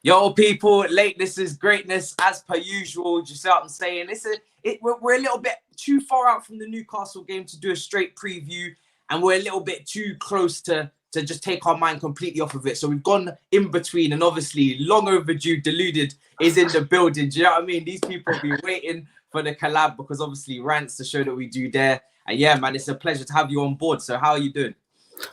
Yo, people, lateness is greatness as per usual. Do you see what I'm saying? We're a little bit too far out from the Newcastle game to do a straight preview, and we're a little bit too close to just take our mind completely off of it. So we've gone in between, and obviously, long overdue, Deluded is in the building. Do you know what I mean? These people have been waiting for the collab because obviously Rant's the show that we do there. And yeah, man, it's a pleasure to have you on board. So how are you doing?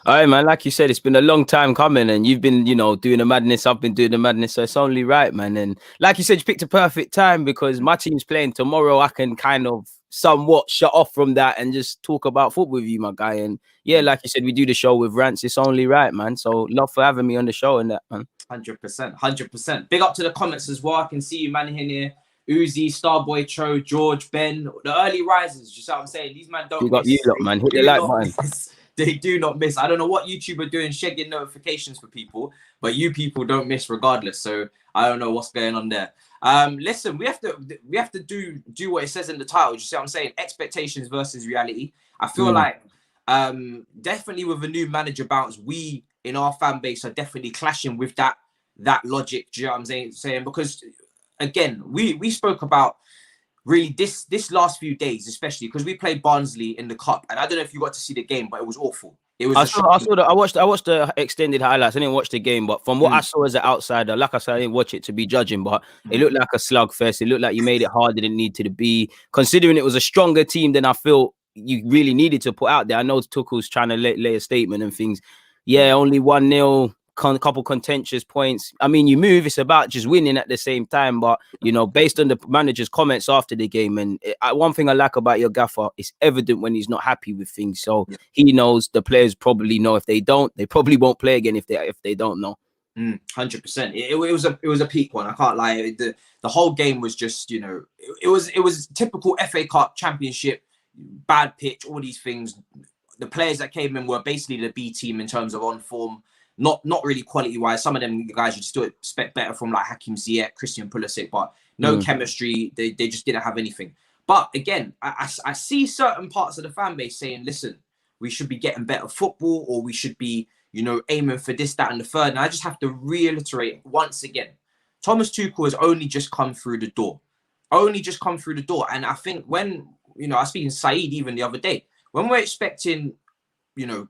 All right, man. Like you said, it's been a long time coming, and you've been, doing the madness. I've been doing the madness, so it's only right, man. And like you said, you picked a perfect time because my team's playing tomorrow. I can kind of somewhat shut off from that and just talk about football with you, my guy. And yeah, like you said, we do the show with Rants. It's only right, man. So love for having me on the show and that, man. 100%. Big up to the comments as well. I can see you, man, in here. Uzi, Starboy, Cho, George, Ben, the early risers. You see what I'm saying? These man don't. You got you lot, man. Hit the like button. They do not miss. I don't know what YouTube are doing, shagging notifications for people, but you people don't miss regardless. So I don't know what's going on there. Listen, we have to do what it says in the title. You see what I'm saying? Expectations versus reality. I feel like definitely with a new manager bounce, we in our fan base are definitely clashing with that logic. Do you know what I'm saying? Because again, we spoke about really this last few days, especially because we played Barnsley in the cup, and I don't know if you got to see the game, but it was awful. It was. I watched the extended highlights. I didn't watch the game, but from what I saw as an outsider, like I said, I didn't watch it to be judging, but it looked like a slugfest. It looked like you made it harder than it needed to be, considering it was a stronger team than I feel you really needed to put out there. I know Tuchel's trying to lay a statement and things. Yeah, only 1-0. Couple contentious points. I mean, you move, it's about just winning at the same time, but based on the manager's comments after the game, and one thing I like about your gaffer, it's evident when he's not happy with things. So he knows, the players probably know. If they don't, they probably won't play again if they don't know. 100%. It was a peak one. I can't lie. The whole game was just, it was typical FA Cup Championship, bad pitch, all these things. The players that came in were basically the B team in terms of on form. Not really quality wise. Some of them guys you'd still expect better from, like Hakim Ziyech, Christian Pulisic, but no chemistry. They just didn't have anything. But again, I see certain parts of the fan base saying, listen, we should be getting better football, or we should be, aiming for this, that, and the third. And I just have to reiterate once again, Thomas Tuchel has only just come through the door. And I think when, I was speaking to Saeed even the other day, when we're expecting,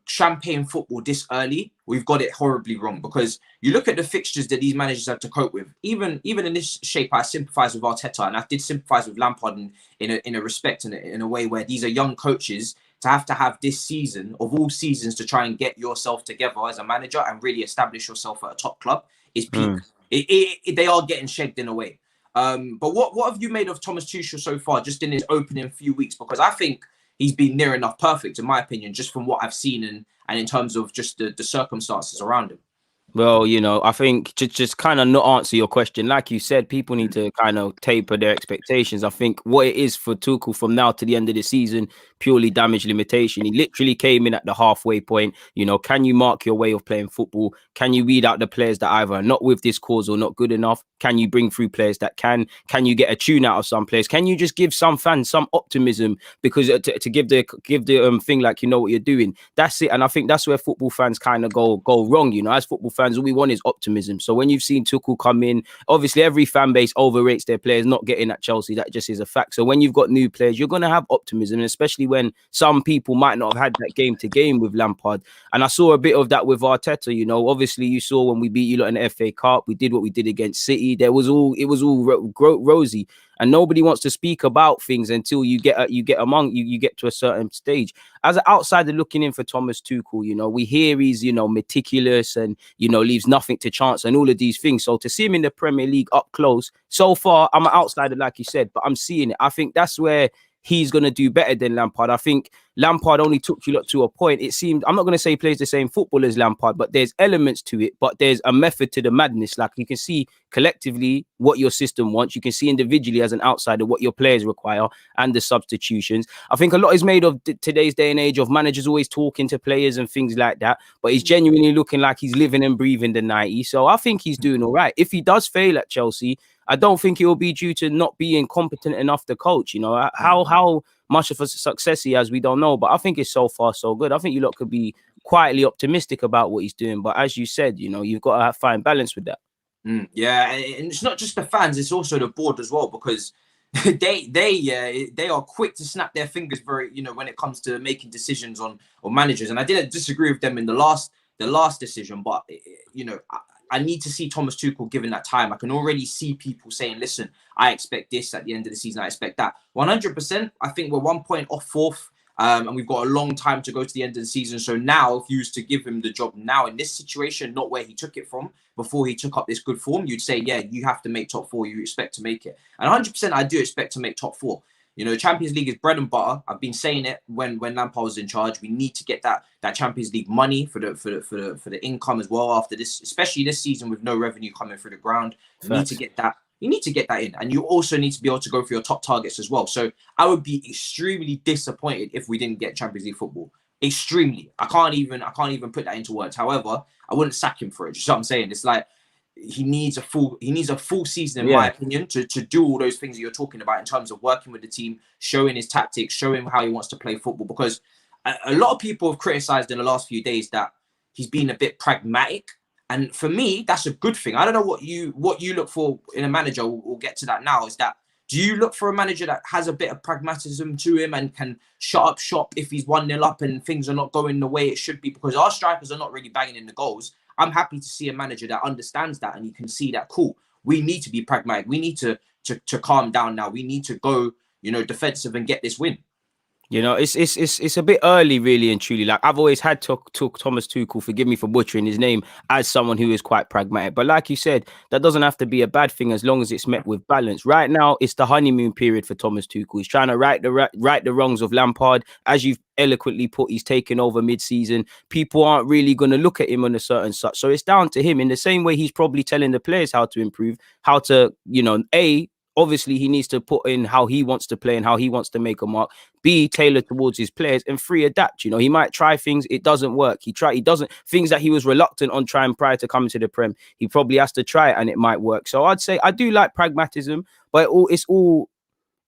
champagne football this early, we've got it horribly wrong, because you look at the fixtures that these managers have to cope with. Even in this shape, I sympathise with Arteta, and I did sympathise with Lampard in a respect, in a way where these are young coaches to have this season of all seasons to try and get yourself together as a manager and really establish yourself at a top club is peak. They are getting shagged in a way. But what have you made of Thomas Tuchel so far, just in his opening few weeks? Because I think he's been near enough perfect, in my opinion, just from what I've seen and in terms of just the circumstances around him. Well, I think to just kind of not answer your question, like you said, people need to kind of taper their expectations. I think what it is for Tuchel from now to the end of the season, purely damage limitation. He literally came in at the halfway point. Can you mark your way of playing football? Can you weed out the players that either are not with this cause or not good enough? Can you bring through players that can? Can you get a tune out of some players? Can you just give some fans some optimism? Because to give the thing like what you're doing, that's it. And I think that's where football fans kind of go wrong. As football fans, all we want is optimism. So when you've seen Tuchel come in, obviously every fan base overrates their players not getting at Chelsea. That just is a fact. So when you've got new players, you're going to have optimism, and especially when some people might not have had that game to game with Lampard. And I saw a bit of that with Arteta. Obviously you saw when we beat you lot in the FA Cup, we did what we did against City. It was all rosy, and nobody wants to speak about things until you get to a certain stage. As an outsider looking in for Thomas Tuchel, we hear he's meticulous and leaves nothing to chance and all of these things. So to see him in the Premier League up close, so far I'm an outsider, like you said, but I'm seeing it. I think that's where he's going to do better than Lampard. I think Lampard only took you lot to a point. It seemed, I'm not going to say he plays the same football as Lampard, but there's elements to it, but there's a method to the madness. Like you can see collectively what your system wants. You can see individually as an outsider what your players require and the substitutions. I think a lot is made of today's day and age of managers always talking to players and things like that, but he's genuinely looking like he's living and breathing the 90. So I think he's doing all right. If he does fail at Chelsea, I don't think it will be due to not being competent enough to coach. How much of a success he has, we don't know. But I think it's so far so good. I think you lot could be quietly optimistic about what he's doing. But as you said, you've got to find balance with that. Yeah, and it's not just the fans; it's also the board as well, because they are quick to snap their fingers very, when it comes to making decisions on managers. And I didn't disagree with them in the last decision, but I need to see Thomas Tuchel given that time. I can already see people saying, listen, I expect this at the end of the season. I expect that. 100%. I think we're 1 point off fourth. And we've got a long time to go to the end of the season. So now, if you was to give him the job now in this situation, not where he took it from before he took up this good form, you'd say, yeah, you have to make top four. You expect to make it. And 100%, I do expect to make top four. Champions League is bread and butter. I've been saying it when Lampard was in charge. We need to get that Champions League money for the income as well after this, especially this season with no revenue coming through the ground. We need to get that. You need to get that in, and you also need to be able to go for your top targets as well. So I would be extremely disappointed if we didn't get Champions League football. Extremely. I can't even put that into words. However, I wouldn't sack him for it. Just what I'm saying. It's like he needs a full season, in my opinion, to do all those things that you're talking about in terms of working with the team, showing his tactics, showing how he wants to play football. Because a lot of people have criticized in the last few days that he's been a bit pragmatic. And for me, that's a good thing. I don't know what you look for in a manager. We'll get to that now. Is that, do you look for a manager that has a bit of pragmatism to him and can shut up shop if he's 1-0 up and things are not going the way it should be? Because our strikers are not really banging in the goals. I'm happy to see a manager that understands that, and you can see that, cool, we need to be pragmatic. We need to calm down now. We need to go, defensive and get this win. It's a bit early, really and truly. Like, I've always had to Thomas Tuchel, forgive me for butchering his name, as someone who is quite pragmatic. But like you said, that doesn't have to be a bad thing as long as it's met with balance. Right now, it's the honeymoon period for Thomas Tuchel. He's trying to right the wrongs of Lampard. As you've eloquently put, he's taken over mid-season. People aren't really going to look at him on a certain such. So it's down to him. In the same way, he's probably telling the players how to improve, how to, obviously, he needs to put in how he wants to play and how he wants to make a mark. B, tailored towards his players, and 3, adapt. He might try things, it doesn't work. He doesn't, things that he was reluctant on trying prior to coming to the Prem, he probably has to try it and it might work. So I'd say I do like pragmatism, but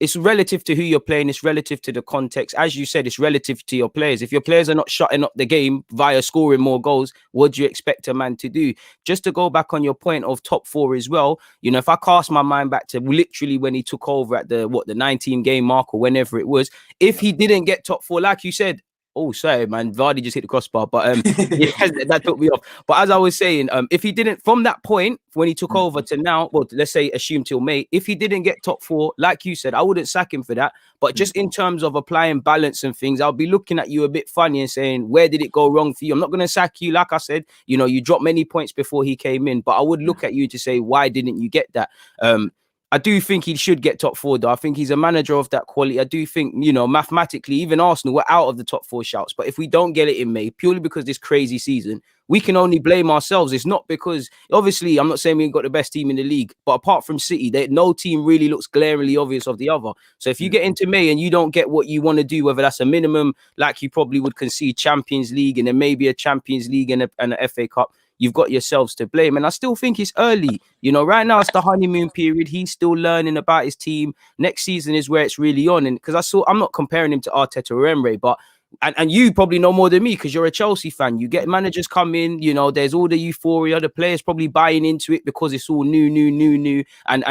it's relative to who you're playing. It's relative to the context. As you said, it's relative to your players. If your players are not shutting up the game via scoring more goals, what do you expect a man to do? Just to go back on your point of top four as well, if I cast my mind back to literally when he took over at the 19 game mark or whenever it was, if he didn't get top four, like you said, oh, sorry, man, Vardy just hit the crossbar, but that took me off. But as I was saying, if he didn't, from that point when he took over to now, well, let's say assume till May, if he didn't get top four, like you said, I wouldn't sack him for that. But just in terms of applying balance and things, I'll be looking at you a bit funny and saying, where did it go wrong for you? I'm not going to sack you. Like I said, you dropped many points before he came in, but I would look at you to say, why didn't you get that? I do think he should get top four, though. I think he's a manager of that quality. I do think, mathematically, even Arsenal, we're out of the top four shouts. But if we don't get it in May, purely because this crazy season, we can only blame ourselves. It's not because, obviously, I'm not saying we've got the best team in the league, but apart from City, no team really looks glaringly obvious of the other. So if you get into May and you don't get what you want to do, whether that's a minimum, like you probably would concede Champions League and then maybe a Champions League and a FA Cup, you've got yourselves to blame. And I still think it's early. Right now it's the honeymoon period. He's still learning about his team. Next season is where it's really on. And because I'm not comparing him to Arteta or Emre, but and you probably know more than me because you're a Chelsea fan. You get managers come in, there's all the euphoria, the players probably buying into it because it's all new. And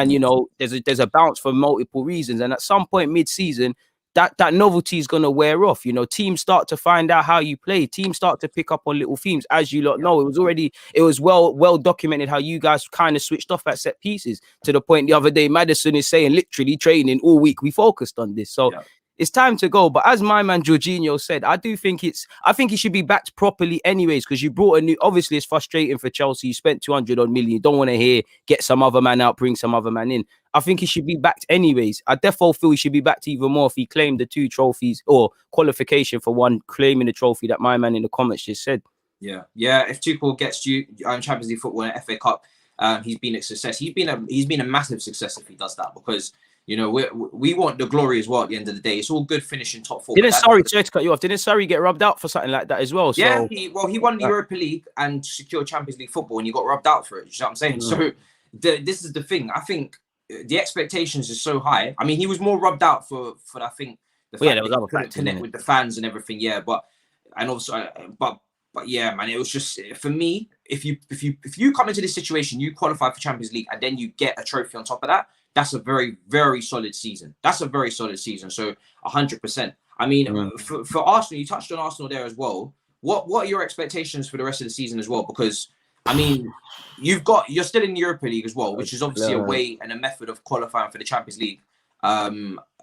there's a bounce for multiple reasons. And at some point mid-season, that novelty is going to wear off. Teams start to find out how you play. Teams start to pick up on little themes. As you lot know, it was well documented how you guys kind of switched off at set pieces to the point the other day, Maddison is saying literally training all week. We focused on this. So it's time to go. But as my man Jorginho said, I think he should be backed properly anyways, because you brought a new, obviously it's frustrating for Chelsea. You spent 200 odd million. You don't want to hear, get some other man out, bring some other man in. I think he should be backed anyways. I definitely feel he should be backed even more if he claimed the 2 trophies or qualification for one, claiming the trophy that my man in the comments just said. Yeah. If Tuchel gets you Champions League football and FA Cup, he's been a success. He's been a massive success if he does that, because we want the glory as well. At the end of the day, it's all good finishing top 4. Sorry to cut you off. Didn't Surrey get rubbed out for something like that as well? So, yeah, he won the Europa League and secured Champions League football, and he got rubbed out for it. You know what I'm saying? So this is the thing. I think the expectations are so high. I mean, he was more rubbed out for I think the fact that he couldn't connect with the fans and everything. Yeah, but But yeah, man, it was just for me. If you come into this situation, you qualify for Champions League, and then you get a trophy on top of that. That's a very, very solid season. That's a very solid season. So 100%. I mean, for Arsenal, you touched on Arsenal there as well. What are your expectations for the rest of the season as well? Because I mean, you're still in the Europa League as well, which is obviously a way and a method of qualifying for the Champions League.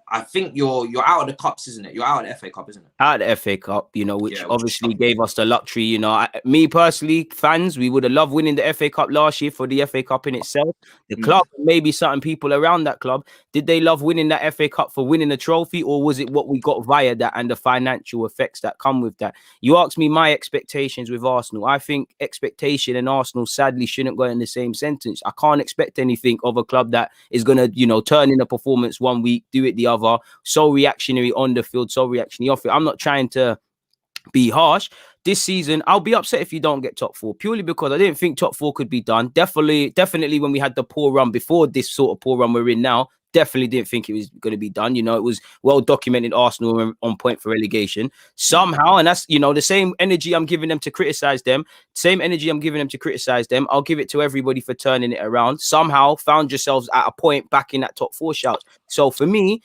I think you're out of the cups, isn't it? You're out of the FA Cup, isn't it? Out of the FA Cup, which obviously gave us the luxury. Me personally, fans, we would have loved winning the FA Cup last year for the FA Cup in itself. The club, maybe certain people around that club, did they love winning that FA Cup for winning a trophy, or was it what we got via that and the financial effects that come with that? You asked me my expectations with Arsenal. I think expectation and Arsenal sadly shouldn't go in the same sentence. I can't expect anything of a club that is going to, turn in a performance one week, do it the other. So reactionary on the field, so reactionary off it. I'm not trying to be harsh. This season, I'll be upset if you don't get top 4, purely because I didn't think top 4 could be done. Definitely when we had the poor run before this sort of poor run we're in now, definitely didn't think it was going to be done. It was well documented Arsenal were on point for relegation somehow. And that's, the same energy I'm giving them to criticize them. I'll give it to everybody for turning it around. Somehow found yourselves at a point back in that top 4 shout. So for me,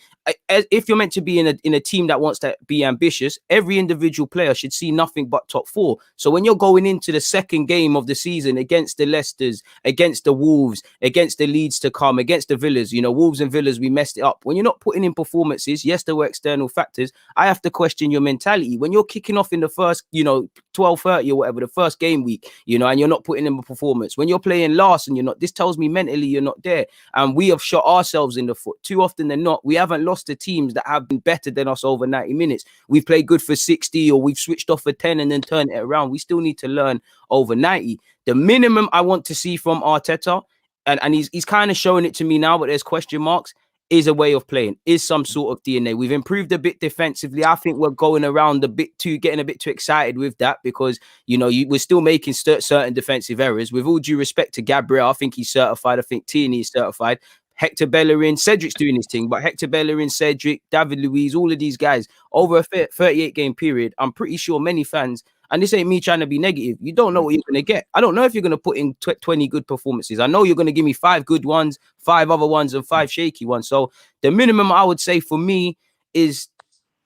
if you're meant to be in a team that wants to be ambitious, every individual player should see nothing but top 4. So when you're going into the second game of the season against the Leicesters, against the Wolves, against the Leeds to come, against the Villas, Wolves and Villas, we messed it up. When you're not putting in performances, yes, there were external factors. I have to question your mentality. When you're kicking off in the first, 12:30 or whatever, the first game week, and you're not putting in a performance. When you're playing last and you're not, this tells me mentally you're not there. And we have shot ourselves in the foot. Too often than not, we haven't lost to teams that have been better than us over 90 minutes. We've played good for 60 or we've switched off for 10 and then turned it around. We still need to learn over 90. The minimum I want to see from Arteta, and he's kind of showing it to me now, but there's question marks, is a way of playing, is some sort of DNA. We've improved a bit defensively. I think we're going around getting a bit too excited with that because, we're still making certain defensive errors. With all due respect to Gabriel, I think he's certified. I think Tierney is certified. Hector Bellerin, Cedric's doing his thing, but Hector Bellerin, Cedric, David Luiz, all of these guys over a 38-game period, I'm pretty sure many fans, and this ain't me trying to be negative, you don't know what you're going to get. I don't know if you're going to put in 20 good performances. I know you're going to give me 5 good ones, 5 other ones, and 5 shaky ones. So the minimum I would say for me is,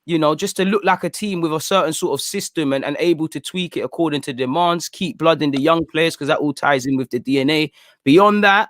just to look like a team with a certain sort of system and able to tweak it according to demands, keep blood in the young players, because that all ties in with the DNA. Beyond that,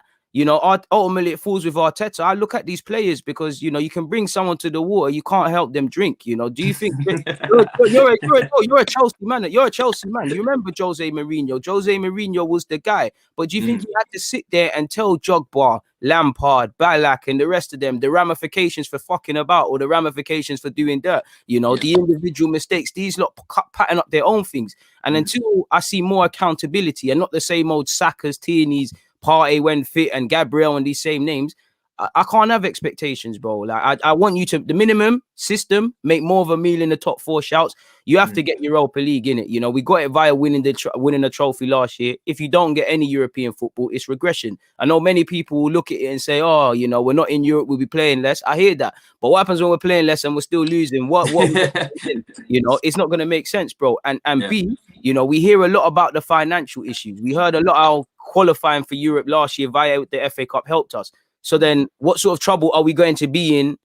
ultimately it falls with Arteta. I look at these players because, you can bring someone to the water, you can't help them drink. Do you think you're a Chelsea man? You're a Chelsea man. You remember Jose Mourinho? Jose Mourinho was the guy. But do you think you had to sit there and tell Drogba, Lampard, Ballack, and the rest of them the ramifications for fucking about or the ramifications for doing that? The individual mistakes, these lot pattern up their own things. And until I see more accountability and not the same old Sakas, Tierney's, Partey when fit and Gabriel and these same names, I can't have expectations, bro. Like I want you to, the minimum system, make more of a meal in the top 4 shouts. You have to get Europa League in it. We got it via winning the trophy last year. If you don't get any European football, it's regression. I know many people will look at it and say, oh, we're not in Europe, we'll be playing less. I hear that. But what happens when we're playing less and we're still losing? What it's not going to make sense, bro. And B, we hear a lot about the financial issues. We heard a lot how qualifying for Europe last year via the FA Cup helped us. So then what sort of trouble are we going to be in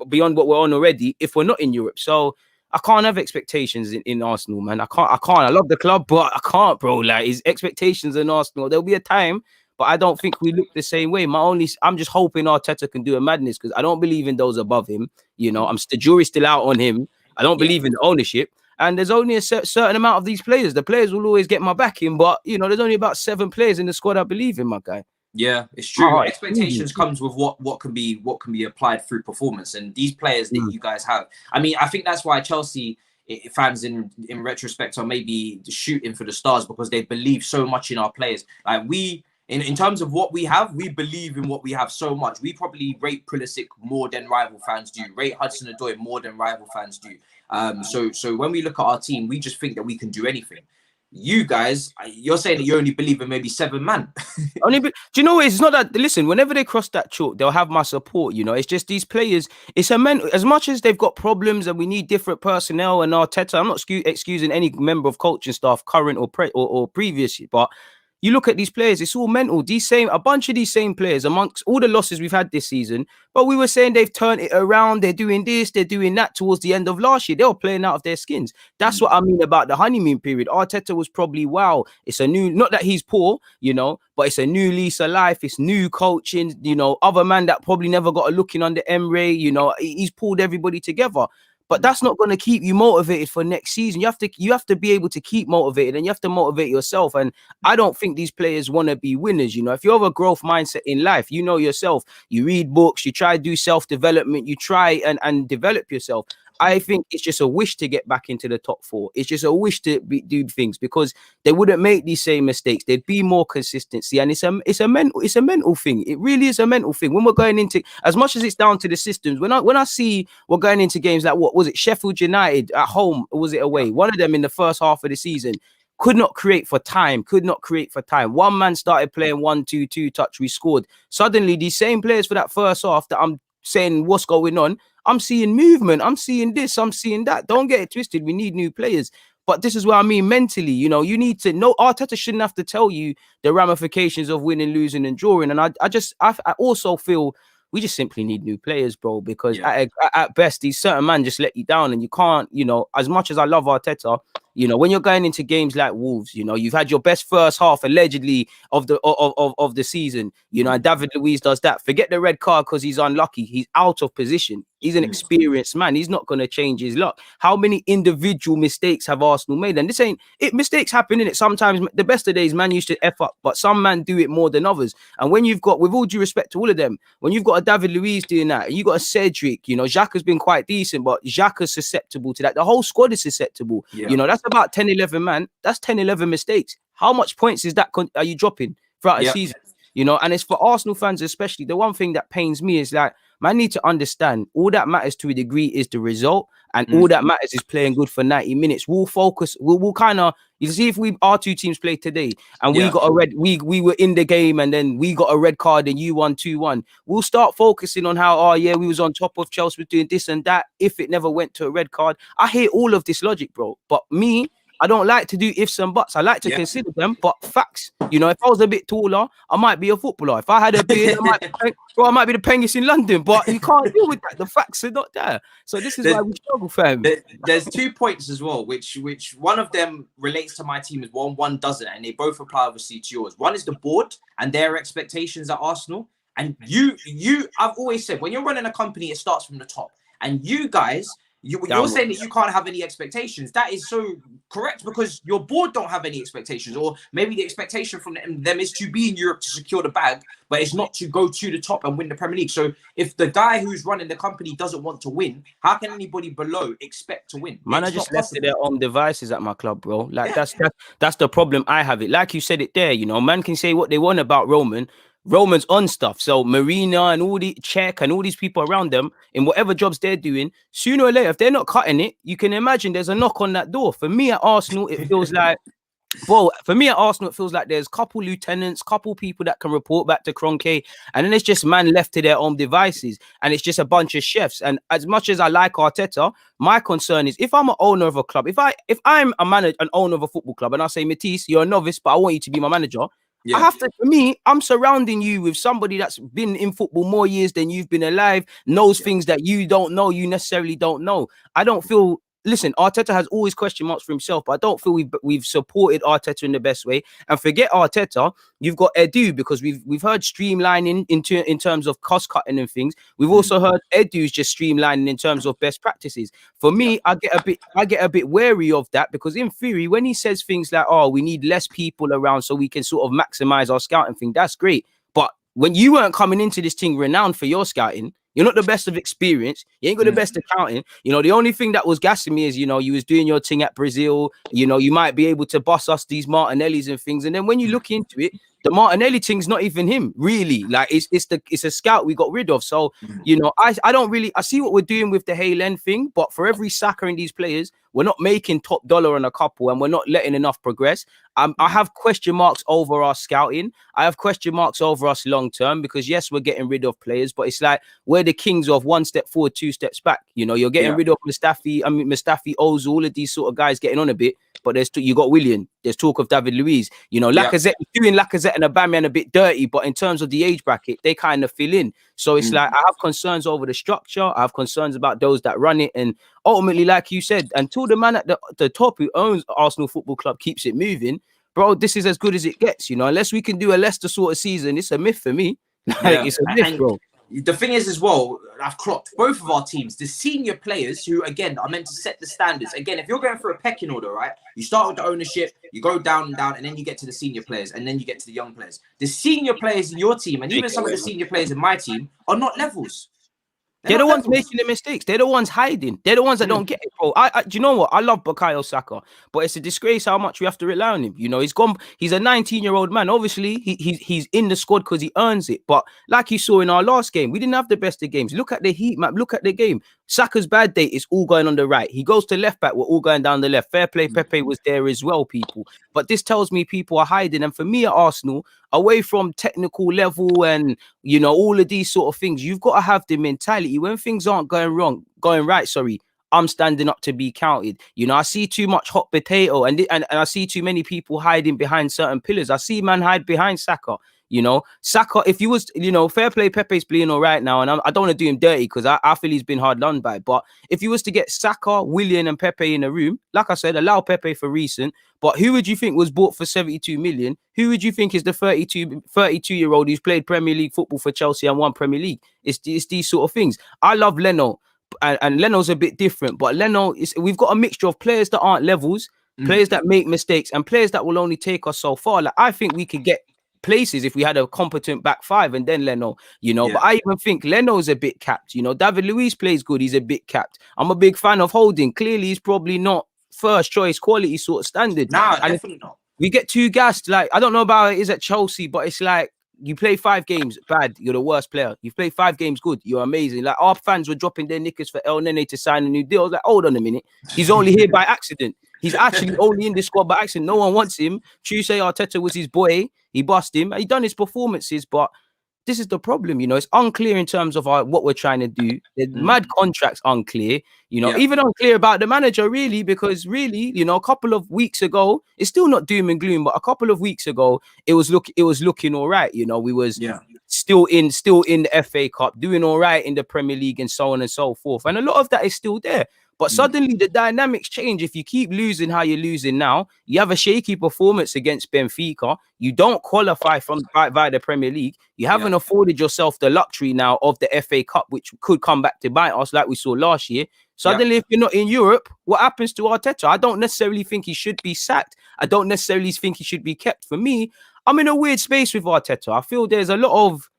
beyond what we're on already if we're not in Europe? So I can't have expectations in Arsenal, man. I can't. I love the club, but I can't, bro. Like, his expectations in Arsenal, there'll be a time, but I don't think we look the same way. I'm just hoping Arteta can do a madness because I don't believe in those above him. The jury's still out on him. I don't believe in the ownership. And there's only a certain amount of these players. The players will always get my backing, but there's only about 7 players in the squad I believe in, my guy. Yeah, it's true. Expectations comes with what can be applied through performance, and these players that you guys have. I mean, I think that's why Chelsea fans in retrospect are maybe shooting for the stars because they believe so much in our players. Like in terms of what we have, we believe in what we have so much. We probably rate Pulisic more than rival fans do. Rate Hudson-Odoi more than rival fans do. So when we look at our team, we just think that we can do anything. you guys, you're saying that you only believe in maybe 7 man. Do you know what? It's not that. Listen, whenever they cross that chalk, they'll have my support. You know, it's just these players. It's a mental. As much as they've got problems and we need different personnel and Arteta, I'm not excusing any member of coaching staff, current or previous, but you look at these players, it's all mental. A bunch of these same players amongst all the losses we've had this season. But we were saying they've turned it around. They're doing this, they're doing that towards the end of last year. They were playing out of their skins. That's what I mean about the honeymoon period. Arteta was probably, wow, it's a new, not that he's poor, you know, but it's a new lease of life. It's new coaching, you know, other man that probably never got a look in under Emre, you know, he's pulled everybody together. But that's not going to keep you motivated for next season. You have to be able to keep motivated, and you have to motivate yourself. And I don't think these players want to be winners. You know, if you have a growth mindset in life, you know yourself. You read books, you try to do self-development, you try and develop yourself. I think it's just a wish to get back into the top 4. It's just a wish to do things because they wouldn't make these same mistakes. There'd be more consistency, and it's a mental thing. It really is a mental thing. When we're going into, as much as it's down to the systems, when I see we're going into games like, what was it, Sheffield United at home, or was it away? One of them in the first half of the season could not create for time. One man started playing 1-2-2 touch, we scored. Suddenly, these same players for that first half that I'm saying what's going on, I'm seeing movement, I'm seeing this, I'm seeing that. Don't get it twisted. We need new players. But this is what I mean mentally. You know, you need to know. Arteta shouldn't have to tell you the ramifications of winning, losing, and drawing. And I also feel we just simply need new players, bro, because at best, these certain men just let you down, and you can't, you know, as much as I love Arteta, you know, when you're going into games like Wolves, you know, you've had your best first half allegedly of the season, you know, and David Luiz does that. Forget the red card because he's unlucky. He's out of position. He's an experienced man. He's not going to change his luck. How many individual mistakes have Arsenal made? And this ain't it. Mistakes happen in it. Sometimes the best of days, man used to F up, but some man do it more than others. And when you've got, with all due respect to all of them, when you've got a David Luiz doing that, you got a Cedric, you know, Xhaka's been quite decent, but Xhaka's susceptible to that. The whole squad is susceptible. Yeah. You know, that's about 10, 11 man. That's 10, 11 mistakes. How much points is that are you dropping throughout a season? You know, and it's for Arsenal fans especially. The one thing that pains me is like, man need to understand all that matters to a degree is the result, and all that matters is playing good for 90 minutes. We'll focus. We'll kind of, you see, if our two teams played today and we got a red, we were in the game and then we got a red card and you won 2-1. We'll start focusing on how, we was on top of Chelsea, was doing this and that. If it never went to a red card, I hear all of this logic, bro. But me, I don't like to do ifs and buts. I like to consider them, but facts. You know, if I was a bit taller, I might be a footballer. If I had a beard, I might be the penguins in London. But you can't deal with that. The facts are not there. So this is why we struggle, fam. There's 2 points as well, which one of them relates to my team as well, one doesn't, and they both apply obviously to yours. One is the board and their expectations at Arsenal. And I've always said, when you're running a company, it starts from the top. And you guys, you're saying that you can't have any expectations. That is so correct, because your board don't have any expectations, or maybe the expectation from them is to be in Europe to secure the bag, but it's not to go to the top and win the Premier League. So if the guy who's running the company doesn't want to win, how can anybody below expect to win? Man, I just left their own devices at my club, bro. Like that's the problem I have. It like you said it there. You know, man can say what they want about Roman's on stuff. So Marina and all the Czech and all these people around them in whatever jobs they're doing, sooner or later, if they're not cutting it, you can imagine there's a knock on that door. For me at Arsenal, it feels like, there's couple lieutenants, couple people that can report back to Kroenke, and then it's just man left to their own devices, and it's just a bunch of chefs. And as much as I like Arteta, my concern is if I'm an owner of a club, if I'm a manager, an owner of a football club, and I say, Matisse, you're a novice, but I want you to be my manager. I have to, for me, I'm surrounding you with somebody that's been in football more years than you've been alive, knows things that you don't know, you necessarily don't know. I don't feel, listen, Arteta has always question marks for himself, but I don't feel we've supported Arteta in the best way. And forget Arteta, you've got Edu, because we've heard streamlining in terms of cost cutting and things. We've also heard Edu's just streamlining in terms of best practices. For me, I get a bit wary of that, because in theory, when he says things like, "Oh, we need less people around so we can sort of maximize our scouting thing," that's great. But when you weren't coming into this thing renowned for your scouting, you're not the best of experience. You ain't got the best accounting. You know, the only thing that was gassing me is, you know, you was doing your thing at Brazil. You know, you might be able to boss us these Martinellis and things. And then when you look into it, the Martinelli thing's not even him, really. Like it's a scout we got rid of. So you know, I don't really I see what we're doing with the Haaland thing, but for every Saka in these players, we're not making top dollar on a couple, and we're not letting enough progress. I have question marks over our scouting. I have question marks over us long term because yes, we're getting rid of players, but it's like we're the kings of one step forward, two steps back. You know, you're getting rid of Mustafi, Ozil, all of these sort of guys getting on a bit. But you got Willian. There's talk of David Luiz. You know, Lacazette doing Lacazette and Aubameyang a bit dirty, but in terms of the age bracket, they kind of fill in. So it's like I have concerns over the structure. I have concerns about those that run it, and ultimately, like you said, until the man at the top who owns Arsenal Football Club keeps it moving, bro, this is as good as it gets. You know, unless we can do a Leicester sort of season, it's a myth for me. Like, it's a myth, bro. The thing is as well, I've clocked both of our teams, the senior players who, again, are meant to set the standards. Again, if you're going for a pecking order, right, you start with the ownership, you go down and down, and then you get to the senior players, and then you get to the young players. The senior players in your team, and even some of the senior players in my team, are not levels. They're the ones making the mistakes. They're the ones hiding. They're the ones that don't get it, bro. Do you know what? I love Bukayo Saka, but it's a disgrace how much we have to rely on him. You know, he's gone. He's a 19-year-old man. Obviously, he's in the squad because he earns it. But like you saw in our last game, we didn't have the best of games. Look at the heat map. Look at the game. Saka's bad day is all going on the right. He goes to left back. We're all going down the left. Fair play. Pepe was there as well, people. But this tells me people are hiding. And for me at Arsenal, away from technical level and, you know, all of these sort of things, you've got to have the mentality when things aren't going right, I'm standing up to be counted. You know, I see too much hot potato and I see too many people hiding behind certain pillars. I see man hide behind Saka. You know, Saka, if you was, you know, fair play, Pepe's playing all right now, and I don't want to do him dirty because I feel he's been hard done by. But if you was to get Saka, Willian, and Pepe in a room, like I said, allow Pepe for recent. But who would you think was bought for 72 million? Who would you think is the 32-year-old who's played Premier League football for Chelsea and won Premier League? It's these sort of things. I love Leno, and Leno's a bit different, but we've got a mixture of players that aren't levels, players that make mistakes, and players that will only take us so far. Like I think we could get places if we had a competent back five and then Leno, you know. But I even think Leno's a bit capped. You know, David Luiz plays good. He's a bit capped. I'm a big fan of Holding. Clearly, he's probably not first choice quality sort of standard. No, definitely not. We get too gassed. Like, I don't know about how it is at Chelsea, but it's like you play 5 games bad, you're the worst player. You play 5 games good, you're amazing. Like our fans were dropping their knickers for El Nene to sign a new deal. I was like, hold on a minute. He's only here by accident. He's actually only in the squad by accident. No one wants him. Tuesday Arteta was his boy. He bust him. He done his performances, but this is the problem. You know, it's unclear in terms of what we're trying to do. The mad contracts unclear. You know, even unclear about the manager really, because really, you know, a couple of weeks ago, it's still not doom and gloom, but a couple of weeks ago, it was looking all right. You know, we was still in the FA Cup, doing all right in the Premier League, and so on and so forth. And a lot of that is still there. But suddenly the dynamics change. If you keep losing how you're losing now, you have a shaky performance against Benfica. You don't qualify via the Premier League. You haven't afforded yourself the luxury now of the FA Cup, which could come back to bite us like we saw last year. Suddenly, if you're not in Europe, what happens to Arteta? I don't necessarily think he should be sacked. I don't necessarily think he should be kept. For me, I'm in a weird space with Arteta. I feel there's a lot of,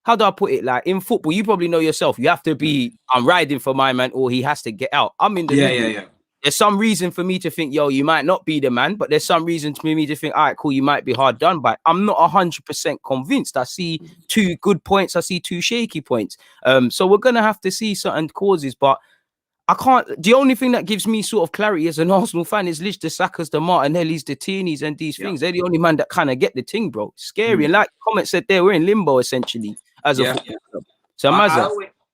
how do I put it? Like in football, you probably know yourself. You have to be, I'm riding for my man, or he has to get out. I'm in the middle. There's some reason for me to think, yo, you might not be the man, but there's some reason for me to think, all right, cool, you might be hard done by. I'm not 100% convinced. I see 2 good points. I see 2 shaky points. So we're gonna have to see certain causes, but I can't. The only thing that gives me sort of clarity as an Arsenal fan is literally the Sakas, the Martinellis, the Tierneys, and these things. They're the only man that kind of get the thing, bro. Scary. And like comment said there, we're in limbo essentially as a football club. So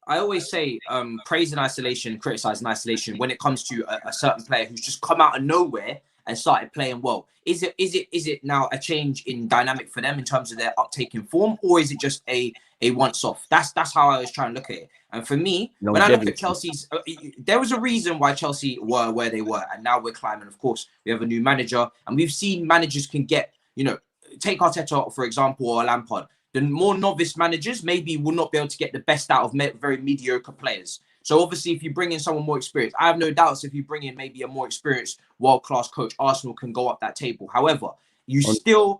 I always say praise in isolation, criticize in isolation when it comes to a certain player who's just come out of nowhere and started playing well. Is it now a change in dynamic for them in terms of their uptake in form, or is it just a once off? That's how I was trying to look at it. And for me, when I look at Chelsea's, there was a reason why Chelsea were where they were, and now we're climbing. Of course, we have a new manager, and we've seen managers can get, you know, take Arteta for example, or Lampard. The more novice managers maybe will not be able to get the best out of very mediocre players. So obviously, if you bring in someone more experienced, I have no doubts if you bring in maybe a more experienced world-class coach, Arsenal can go up that table. However, you still,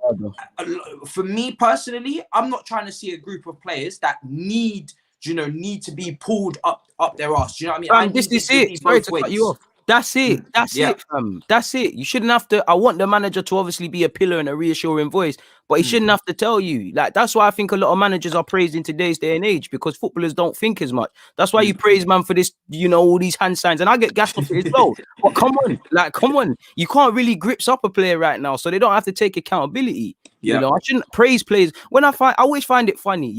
for me personally, I'm not trying to see a group of players that need to be pulled up their arse. Do you know what I mean? This is it. Sorry to cut you off. That's it. That's it, fam. That's it. You shouldn't have to. I want the manager to obviously be a pillar and a reassuring voice, but he shouldn't have to tell you. Like, that's why I think a lot of managers are praised in today's day and age, because footballers don't think as much. That's why you praise man for this, all these hand signs, and I get gassed off it as well. But come on. You can't really grips up a player right now, so they don't have to take accountability. I shouldn't praise players. I always find it funny,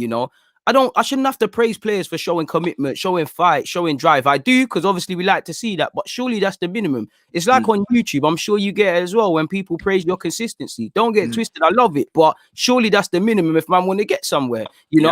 I shouldn't have to praise players for showing commitment, showing fight, showing drive. I do, because obviously we like to see that, but surely that's the minimum. It's like on YouTube, I'm sure you get it as well, when people praise your consistency. Don't get twisted, I love it, but surely that's the minimum if man want to get somewhere.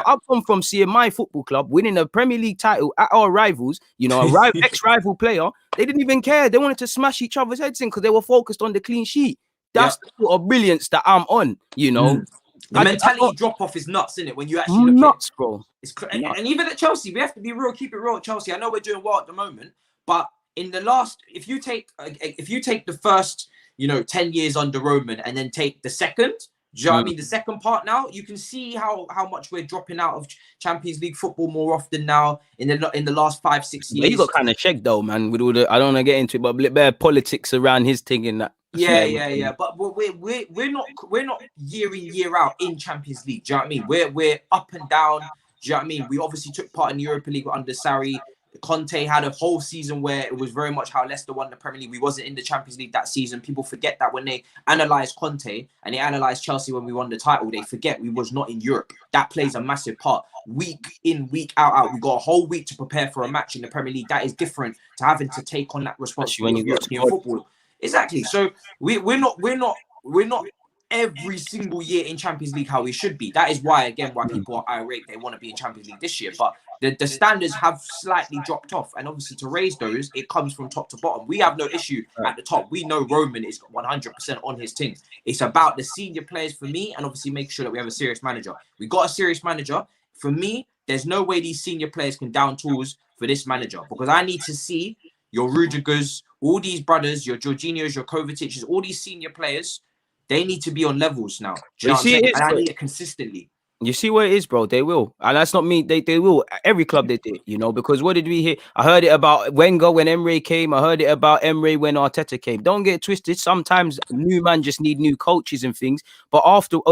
I've come from seeing my football club winning a Premier League title at our rivals, ex-rival player. They didn't even care. They wanted to smash each other's heads in because they were focused on the clean sheet. That's the sort of brilliance that I'm on, The mentality drop off is nuts, isn't it? When you actually look nuts, bro. It's and even at Chelsea, we have to be real, keep it real at Chelsea. I know we're doing well at the moment, but in the last, if you take the first, 10 years under Roman and then take the second, do you know what I mean? The second part now, you can see how much we're dropping out of Champions League football more often now in the last 5-6 years. But he got kind of checked though, man. With all the, I don't want to get into it, but a bit of politics around his thing and that. Yeah. But we're not year in, year out in Champions League. Do you know what I mean? We're up and down. Do you know what I mean? We obviously took part in the Europa League under Sarri. Conte had a whole season where it was very much how Leicester won the Premier League. We wasn't in the Champions League that season. People forget that when they analyse Conte and they analyse Chelsea when we won the title, they forget we was not in Europe. That plays a massive part. Week in, week out. We got a whole week to prepare for a match in the Premier League. That is different to having to take on that responsibility of European football. Exactly. So we're not every single year in Champions League how we should be. That is why people are irate. They want to be in Champions League this year, but the standards have slightly dropped off, and obviously to raise those, it comes from top to bottom. We have no issue at the top. We know Roman is 100% on his team. It's about the senior players for me, and obviously make sure that we have a serious manager. We got a serious manager. For me, there's no way these senior players can down tools for this manager, because I need to see your Rudigers, all these brothers, your Jorginhos, your Kovacic's, all these senior players, they need to be on levels now. Do you know what I'm saying? And I need it consistently. You see what it is, bro? They will. And that's not me. They will. Every club they did, because what did we hear? I heard it about Wenger when Emre came. I heard it about Emre when Arteta came. Don't get twisted. Sometimes new man just need new coaches and things. But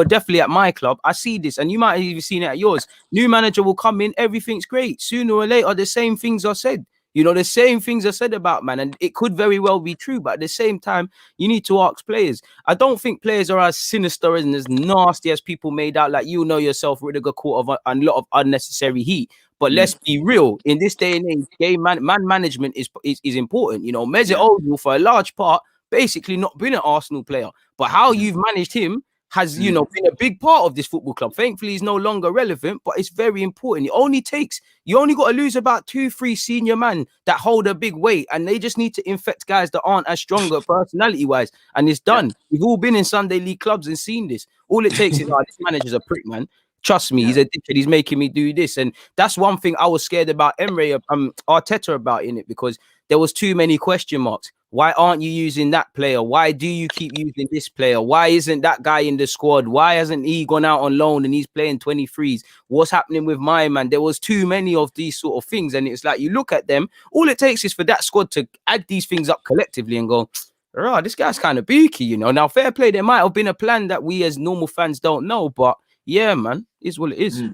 definitely at my club, I see this. And you might have even seen it at yours. New manager will come in. Everything's great. Sooner or later, the same things are said. The same things are said about, man, and it could very well be true, but at the same time, you need to ask players. I don't think players are as sinister and as nasty as people made out. Like, yourself, Rudiger caught of a lot of unnecessary heat. But let's be real. In this day and age, man management is important. Mesut Ozil, for a large part, basically not been an Arsenal player. But how you've managed him has, been a big part of this football club. Thankfully, he's no longer relevant, but it's very important. You only got to lose about 2-3 senior men that hold a big weight, and they just need to infect guys that aren't as stronger personality-wise, and it's done. We've all been in Sunday League clubs and seen this. All it takes is, this manager's a prick, man. Trust me, he's a dickhead. He's making me do this. And that's one thing I was scared about Arteta about in it, because there was too many question marks. Why aren't you using that player? Why do you keep using this player? Why isn't that guy in the squad? Why hasn't he gone out on loan and he's playing 23s? What's happening with my man? There was too many of these sort of things. And it's like, you look at them, all it takes is for that squad to add these things up collectively and go, oh, this guy's kind of beaky, Now, fair play, there might have been a plan that we as normal fans don't know, but yeah, man, is what it is.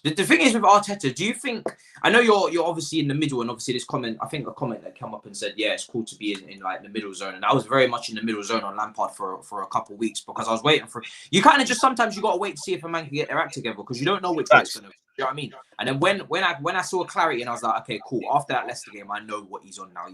The thing is with Arteta, do you think, I know you're obviously in the middle, and obviously this comment, I think a comment that came up and said, yeah, it's cool to be in like the middle zone. And I was very much in the middle zone on Lampard for a couple of weeks, because I was waiting for, you kind of just, sometimes you got to wait to see if a man can get their act together, because you don't know which way it's going to, you know what I mean? And then when I saw clarity, and I was like, okay, cool. After that Leicester game, I know what he's on now.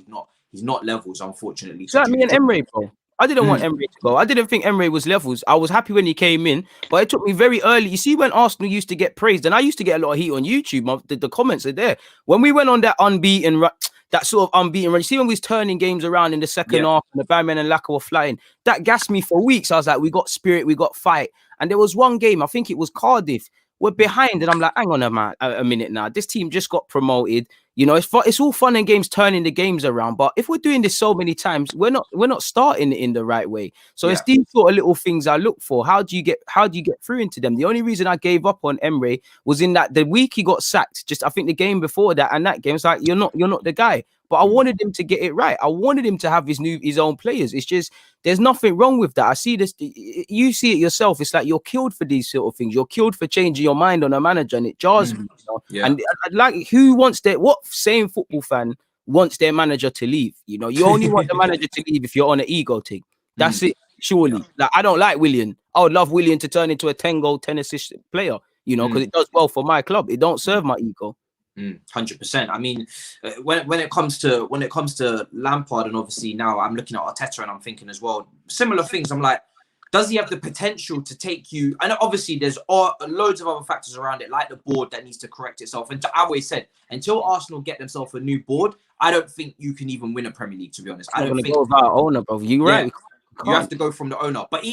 He's not levels, unfortunately. Is that me and Emre, bro? I didn't want Emre to go. I didn't think Emre was levels. I was happy when he came in, but it took me very early. You see, when Arsenal used to get praised, and I used to get a lot of heat on YouTube, the comments are there. When we went on that unbeaten run, you see when we was turning games around in the second half, and the Batman and Laka were flying, that gassed me for weeks. I was like, we got spirit, we got fight. And there was one game, I think it was Cardiff, we're behind, and I'm like, hang on a minute now. This team just got promoted. It's all fun and games turning the games around, but if we're doing this so many times, we're not starting in the right way. So it's these sort of little things I look for. How do you get through into them? The only reason I gave up on Emre was in that the week he got sacked. Just I think the game before that and that game, it's like you're not the guy. but I wanted him to get it right. I wanted him to have his own players. It's just there's nothing wrong with that. I see this. You see it yourself. It's like you're killed for these sort of things. You're killed for changing your mind on a manager, and it jars me. You know? Yeah. And like, who wants that? What same football fan wants their manager to leave? You know, you only want the manager to leave if you're on an ego thing. That's it. Surely, like, I don't like Willian. I would love Willian to turn into a 10-goal, 10-assist player. You know, because it does well for my club. It don't serve my ego. 100%. I mean, when it comes to Lampard, and obviously now I'm looking at Arteta and I'm thinking as well similar things. I'm like, does he have the potential to take you? And obviously there's loads of other factors around it, like the board that needs to correct itself. And I always said, until Arsenal get themselves a new board, I don't think you can even win a Premier League. To be honest, I don't think go about owner, bro. You right? You have to go from the owner. But do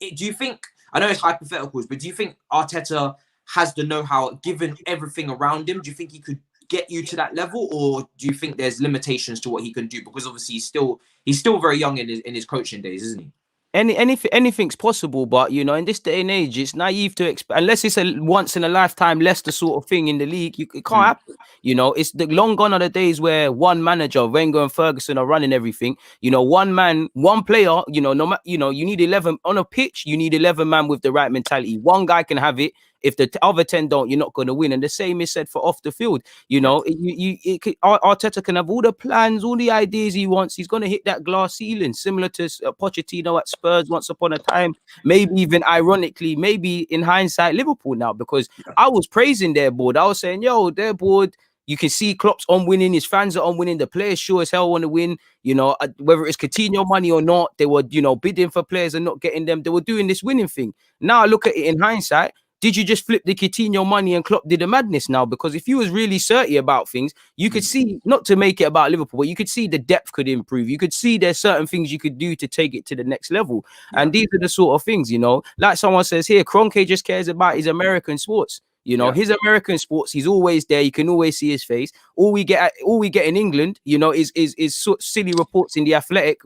you think? I know it's hypotheticals, but do you think Arteta has the know-how, given everything around him? Do you think he could get you to that level, or do you think there's limitations to what he can do? Because obviously he's still very young in his coaching days, isn't he? Anything's possible, but you know, in this day and age, it's naive to expect, unless it's a once in a lifetime Leicester sort of thing in the league. It can't happen. You know, it's the long gone are the days where one manager, Wenger and Ferguson, are running everything. You know, one man, one player. You know, you need 11 on a pitch. You need 11 man with the right mentality. One guy can have it. If the other 10 don't, you're not going to win. And the same is said for off the field. You know, Arteta can have all the plans, all the ideas he wants. He's going to hit that glass ceiling, similar to Pochettino at Spurs once upon a time. Maybe even ironically, maybe in hindsight, Liverpool now, because I was praising their board. I was saying, yo, their board, you can see Klopp's on winning, his fans are on winning, the players sure as hell want to win. You know, whether it's Coutinho money or not, they were, you know, bidding for players and not getting them. They were doing this winning thing. Now I look at it in hindsight. Did you just flip the Coutinho money and Klopp did a madness now? Because if you was really certain about things, you could see, not to make it about Liverpool, but you could see the depth could improve. You could see there's certain things you could do to take it to the next level. And these are the sort of things, you know, like someone says here, Kroenke just cares about his American sports. You know, his American sports, he's always there. You can always see his face. All we get in England, you know, is sort of silly reports in the Athletic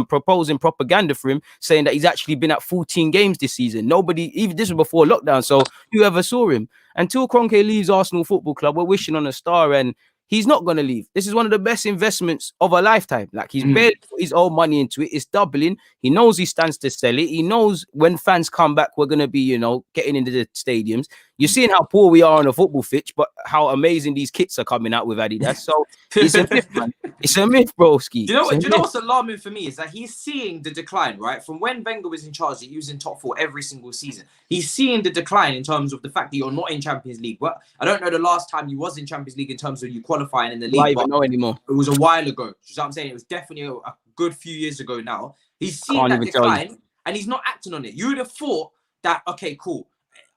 proposing propaganda for him, saying that he's actually been at 14 games this season. Nobody, even this was before lockdown, so whoever saw him. Until Kroenke leaves Arsenal Football Club, we're wishing on a star, and he's not going to leave. This is one of the best investments of a lifetime. Like, he's barely put his own money into it. It's doubling. He knows he stands to sell it. He knows when fans come back, we're going to be, you know, getting into the stadiums. You're seeing how poor we are on a football pitch, but how amazing these kits are coming out with Adidas. So it's a myth, man. It's a myth, broski. Do you know what's alarming for me is that he's seeing the decline, right? From when Wenger was in charge, he was in top 4 every single season. He's seeing the decline in terms of the fact that you're not in Champions League. Well, I don't know the last time you was in Champions League in terms of you qualifying in the league. I don't even know anymore. It was a while ago. You know what I'm saying? It was definitely a good few years ago now. He's seeing that decline and he's not acting on it. You would have thought that, okay, cool.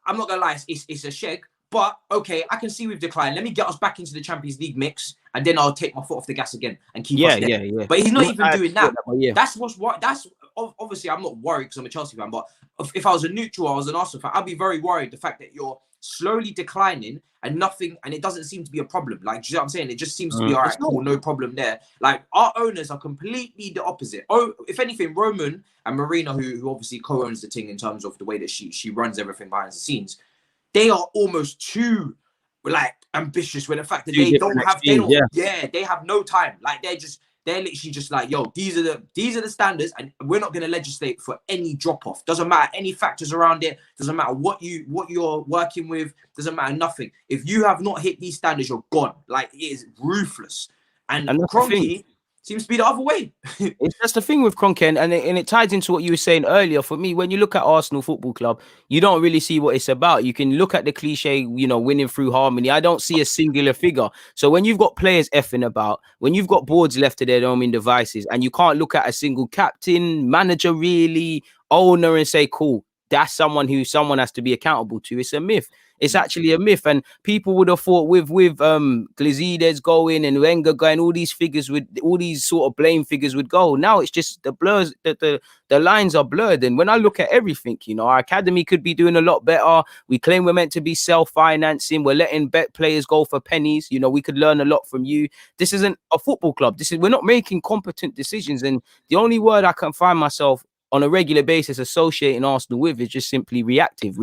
I'm not going to lie, it's a shake. But, okay, I can see we've declined. Let me get us back into the Champions League mix, and then I'll take my foot off the gas again and keep us there. Yeah. But he's not even doing that. That's obviously, I'm not worried because I'm a Chelsea fan, but if I was a neutral, I was an Arsenal fan, I'd be very worried the fact that you're slowly declining and it doesn't seem to be a problem. Like, do you know what I'm saying? It just seems to be, all right, cool, no problem there. Like, our owners are completely the opposite. Oh, if anything, Roman and Marina, who obviously co-owns the thing in terms of the way that she runs everything behind the scenes, they are almost too like ambitious with the fact that they have no time. Like, they're literally just like, yo, these are the standards, and we're not going to legislate for any drop off. Doesn't matter any factors around it. Doesn't matter what you're working with. Doesn't matter nothing. If you have not hit these standards, you're gone. Like, it is ruthless. And Kroenke seems to be the other way. It's just the thing with Kroenke, and it ties into what you were saying earlier. For me, when you look at Arsenal Football Club, you don't really see what it's about. You can look at the cliche, you know, winning through harmony. I don't see a singular figure. So when you've got players effing about, when you've got boards left to their own devices, and you can't look at a single captain, manager, really, owner, and say, cool, that's someone who someone has to be accountable to. It's a myth. It's actually a myth, and people would have thought with Glazides going and Wenger going, all these figures with all these sort of blame figures would go. Now it's just the blurs, the lines are blurred. And when I look at everything, you know, our academy could be doing a lot better. We claim we're meant to be self-financing. We're letting bet players go for pennies. You know, we could learn a lot from you. This isn't a football club. We're not making competent decisions. And the only word I can find myself on a regular basis associating Arsenal with is just simply reactive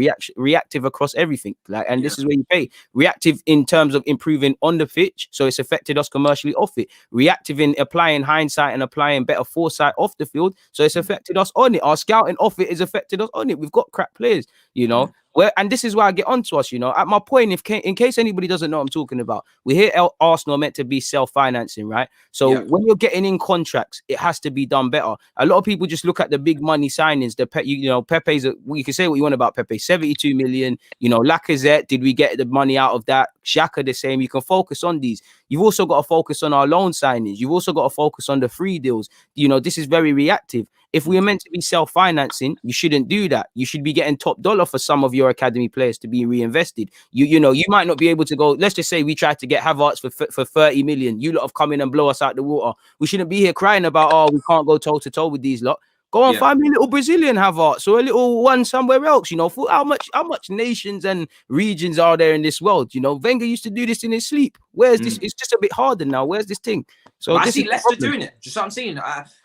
across everything. Like, and this is where you pay. Reactive in terms of improving on the pitch, so it's affected us commercially off it. Reactive in applying hindsight and applying better foresight off the field, so it's affected us on it. Our scouting off it has affected us on it. We've got crap players, you know. And this is why I get onto us, you know. At my point, in case anybody doesn't know what I'm talking about, we hear Arsenal are meant to be self-financing, right? So when you're getting in contracts, it has to be done better. A lot of people just look at the big money signings. You know, Pepe's, you can say what you want about Pepe, 72 million. You know, Lacazette, did we get the money out of that? Xhaka the same. You can focus on these. You've also got to focus on our loan signings. You've also got to focus on the free deals. You know, this is very reactive. If we are meant to be self-financing, you shouldn't do that. You should be getting top dollar for some of your academy players to be reinvested. You know, you might not be able to go. Let's just say we tried to get Havertz for 30 million. You lot have come in and blow us out the water. We shouldn't be here crying about, oh, we can't go toe to toe with these lot. Go and find me a little Brazilian Havertz or a little one somewhere else. You know, for how much nations and regions are there in this world? You know, Wenger used to do this in his sleep. Where's this? It's just a bit harder now. Where's this thing? So I see Leicester doing it. Just what I'm saying.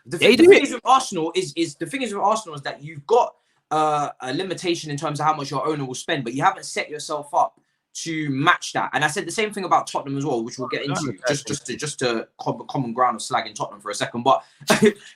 The thing is with Arsenal is that you've got a limitation in terms of how much your owner will spend, but you haven't set yourself up to match that. And I said the same thing about Tottenham as well, which we'll get into just to common ground of slagging Tottenham for a second. But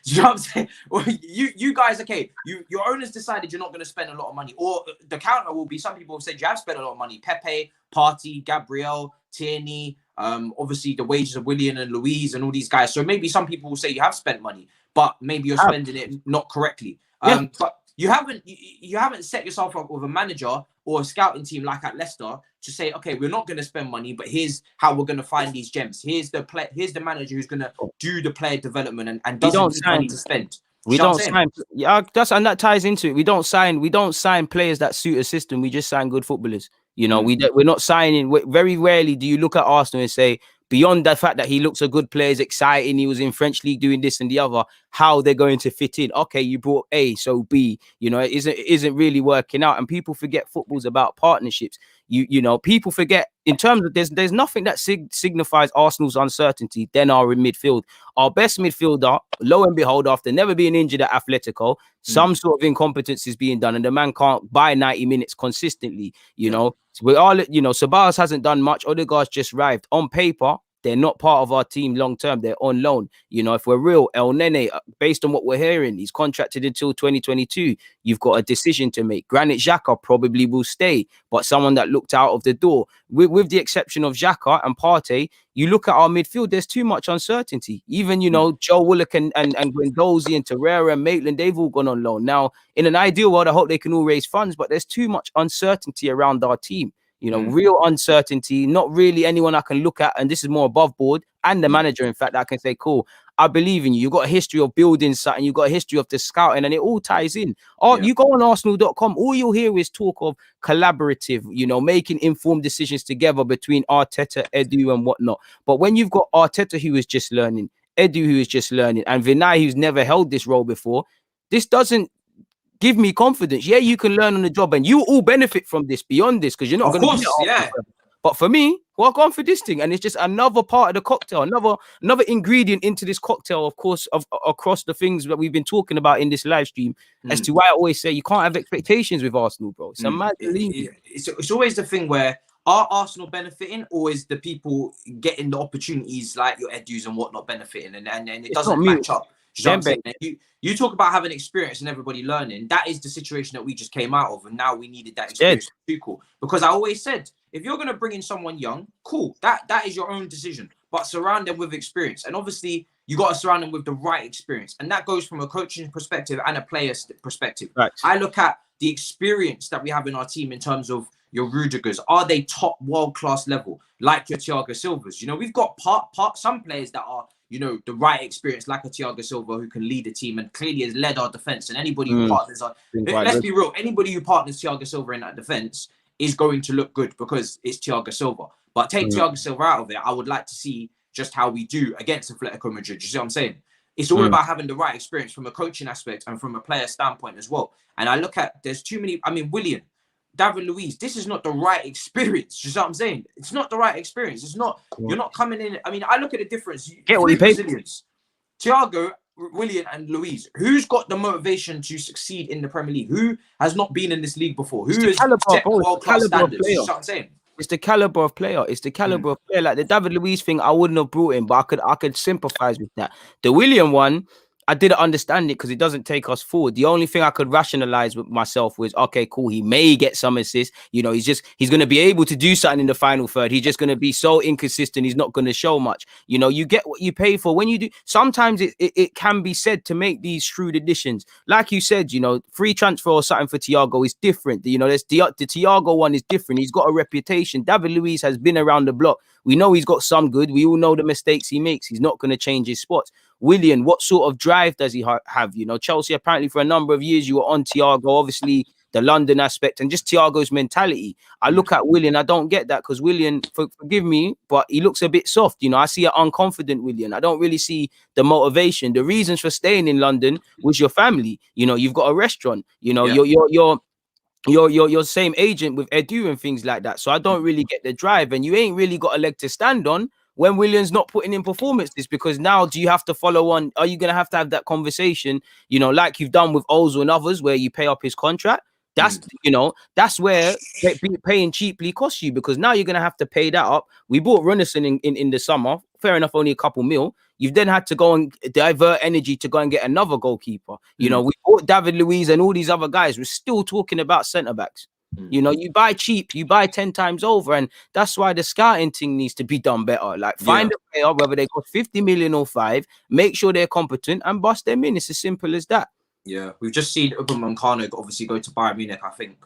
you know what I'm saying? Well, you guys, okay, your owners decided you're not going to spend a lot of money, or the counter will be some people have said you have spent a lot of money. Pepe, Partey, Gabriel, Tierney, obviously the wages of Willian and Louise and all these guys. So maybe some people will say you have spent money, but maybe you're spending it not correctly. But you haven't set yourself up with a manager or a scouting team like at Leicester to say, okay, we're not going to spend money, but here's how we're going to find these gems. Here's the manager who's going to do the player development and doesn't need money to spend. We don't sign. Yeah, that ties into it. We don't sign players that suit a system. We just sign good footballers. You know, we're not signing. Very rarely do you look at Arsenal and say, beyond the fact that he looks a good player, is exciting, he was in French league doing this and the other, how they're going to fit in. Okay, you brought A, so B. You know, it isn't really working out. And people forget football's about partnerships. You know, people forget in terms of there's nothing that signifies Arsenal's uncertainty than our midfield. Our best midfielder, lo and behold, after never being injured at Atletico, some sort of incompetence is being done, and the man can't buy 90 minutes consistently. You know, we all, you know, Ceballos hasn't done much. Odegaard's just arrived. On paper, they're not part of our team long term. They're on loan. You know, if we're real, El Nene, based on what we're hearing, he's contracted until 2022. You've got a decision to make. Granit Xhaka probably will stay, but someone that looked out of the door. With the exception of Xhaka and Partey, you look at our midfield, there's too much uncertainty. Even, you know, Joe Willock and Guendouzi and Torreira and Maitland, they've all gone on loan. Now, in an ideal world, I hope they can all raise funds, but there's too much uncertainty around our team. You know, real uncertainty, not really anyone I can look at, and this is more above board, and the manager, in fact, I can say, cool, I believe in you. You've got a history of building something, you've got a history of the scouting, and it all ties in. You go on Arsenal.com, all you'll hear is talk of collaborative, you know, making informed decisions together between Arteta, Edu, and whatnot. But when you've got Arteta, who is just learning, Edu, who is just learning, and Vinay, who's never held this role before, this doesn't give me confidence. Yeah, you can learn on the job, and you all benefit from this beyond this because you're not going to. But for me, well, I've gone for this thing, and it's just another part of the cocktail, another ingredient into this cocktail, of course, across the things that we've been talking about in this live stream. As to why I always say you can't have expectations with Arsenal, bro. It's a mad thing. It's always the thing where are Arsenal benefiting, or is the people getting the opportunities like your Edus and whatnot benefiting, and it doesn't match up. You talk about having experience and everybody learning. That is the situation that we just came out of, and now we needed that experience. Too cool. Because I always said, if you're going to bring in someone young, cool. That is your own decision. But surround them with experience, and obviously you got to surround them with the right experience, and that goes from a coaching perspective and a player's perspective. Right. I look at the experience that we have in our team in terms of your Rudigers. Are they top world-class level, like your Thiago Silvas? You know, we've got some players that are, you know, the right experience, like a Thiago Silva, who can lead a team and clearly has led our defense. And anybody who partners, let's be real, anybody who partners Thiago Silva in that defense is going to look good because it's Thiago Silva. But take Thiago Silva out of it, I would like to see just how we do against Atletico Madrid. You see what I'm saying? It's all about having the right experience from a coaching aspect and from a player standpoint as well. And I look at, there's too many, I mean, Willian, David Luiz, this is not the right experience. You know what I'm saying? It's not the right experience. It's not, you're not coming in. I mean, I look at the difference. Get what you pay. Thiago Willian and Louise, who's got the motivation to succeed in the Premier League? Who has not been in this league before? Who has set world-class standards? You know what I'm saying? It's the caliber of player. It's the caliber of player. Like the David Luiz thing, I wouldn't have brought in, but I could sympathize with that. The William one, I didn't understand it because it doesn't take us forward. The only thing I could rationalize with myself was, okay, cool. He may get some assists. You know, he's going to be able to do something in the final third. He's just going to be so inconsistent. He's not going to show much. You know, you get what you pay for when you do. Sometimes it can be said to make these shrewd additions. Like you said, you know, free transfer or something for Thiago is different. You know, the Thiago one is different. He's got a reputation. David Luiz has been around the block. We know he's got some good. We all know the mistakes he makes. He's not going to change his spots. Willian, what sort of drive does he have? You know, Chelsea apparently for a number of years you were on Thiago, obviously the London aspect and just Thiago's mentality. I look at Willian, I don't get that because Willian, forgive me, but he looks a bit soft. You know, I see an unconfident Willian. I don't really see the motivation. The reasons for staying in London was your family. You know, you've got a restaurant. You know, your same agent with Edu and things like that. So I don't really get the drive, and you ain't really got a leg to stand on when Willian's not putting in performances, because now do you have to follow on? Are you going to have that conversation, you know, like you've done with Ozil and others where you pay up his contract? That's, you know, that's where paying cheaply costs you, because now you're going to have to pay that up. We bought Runnison in the summer. Fair enough, only a couple mil. You've then had to go and divert energy to go and get another goalkeeper. You know, we bought David Luiz and all these other guys. We're still talking about centre-backs. You know, you buy cheap, you buy 10 times over, and that's why the scouting thing needs to be done better. Like, find a player, whether they cost 50 million or 5, make sure they're competent and bust them in. It's as simple as that. Yeah, we've just seen Upamecano obviously go to Bayern Munich. I think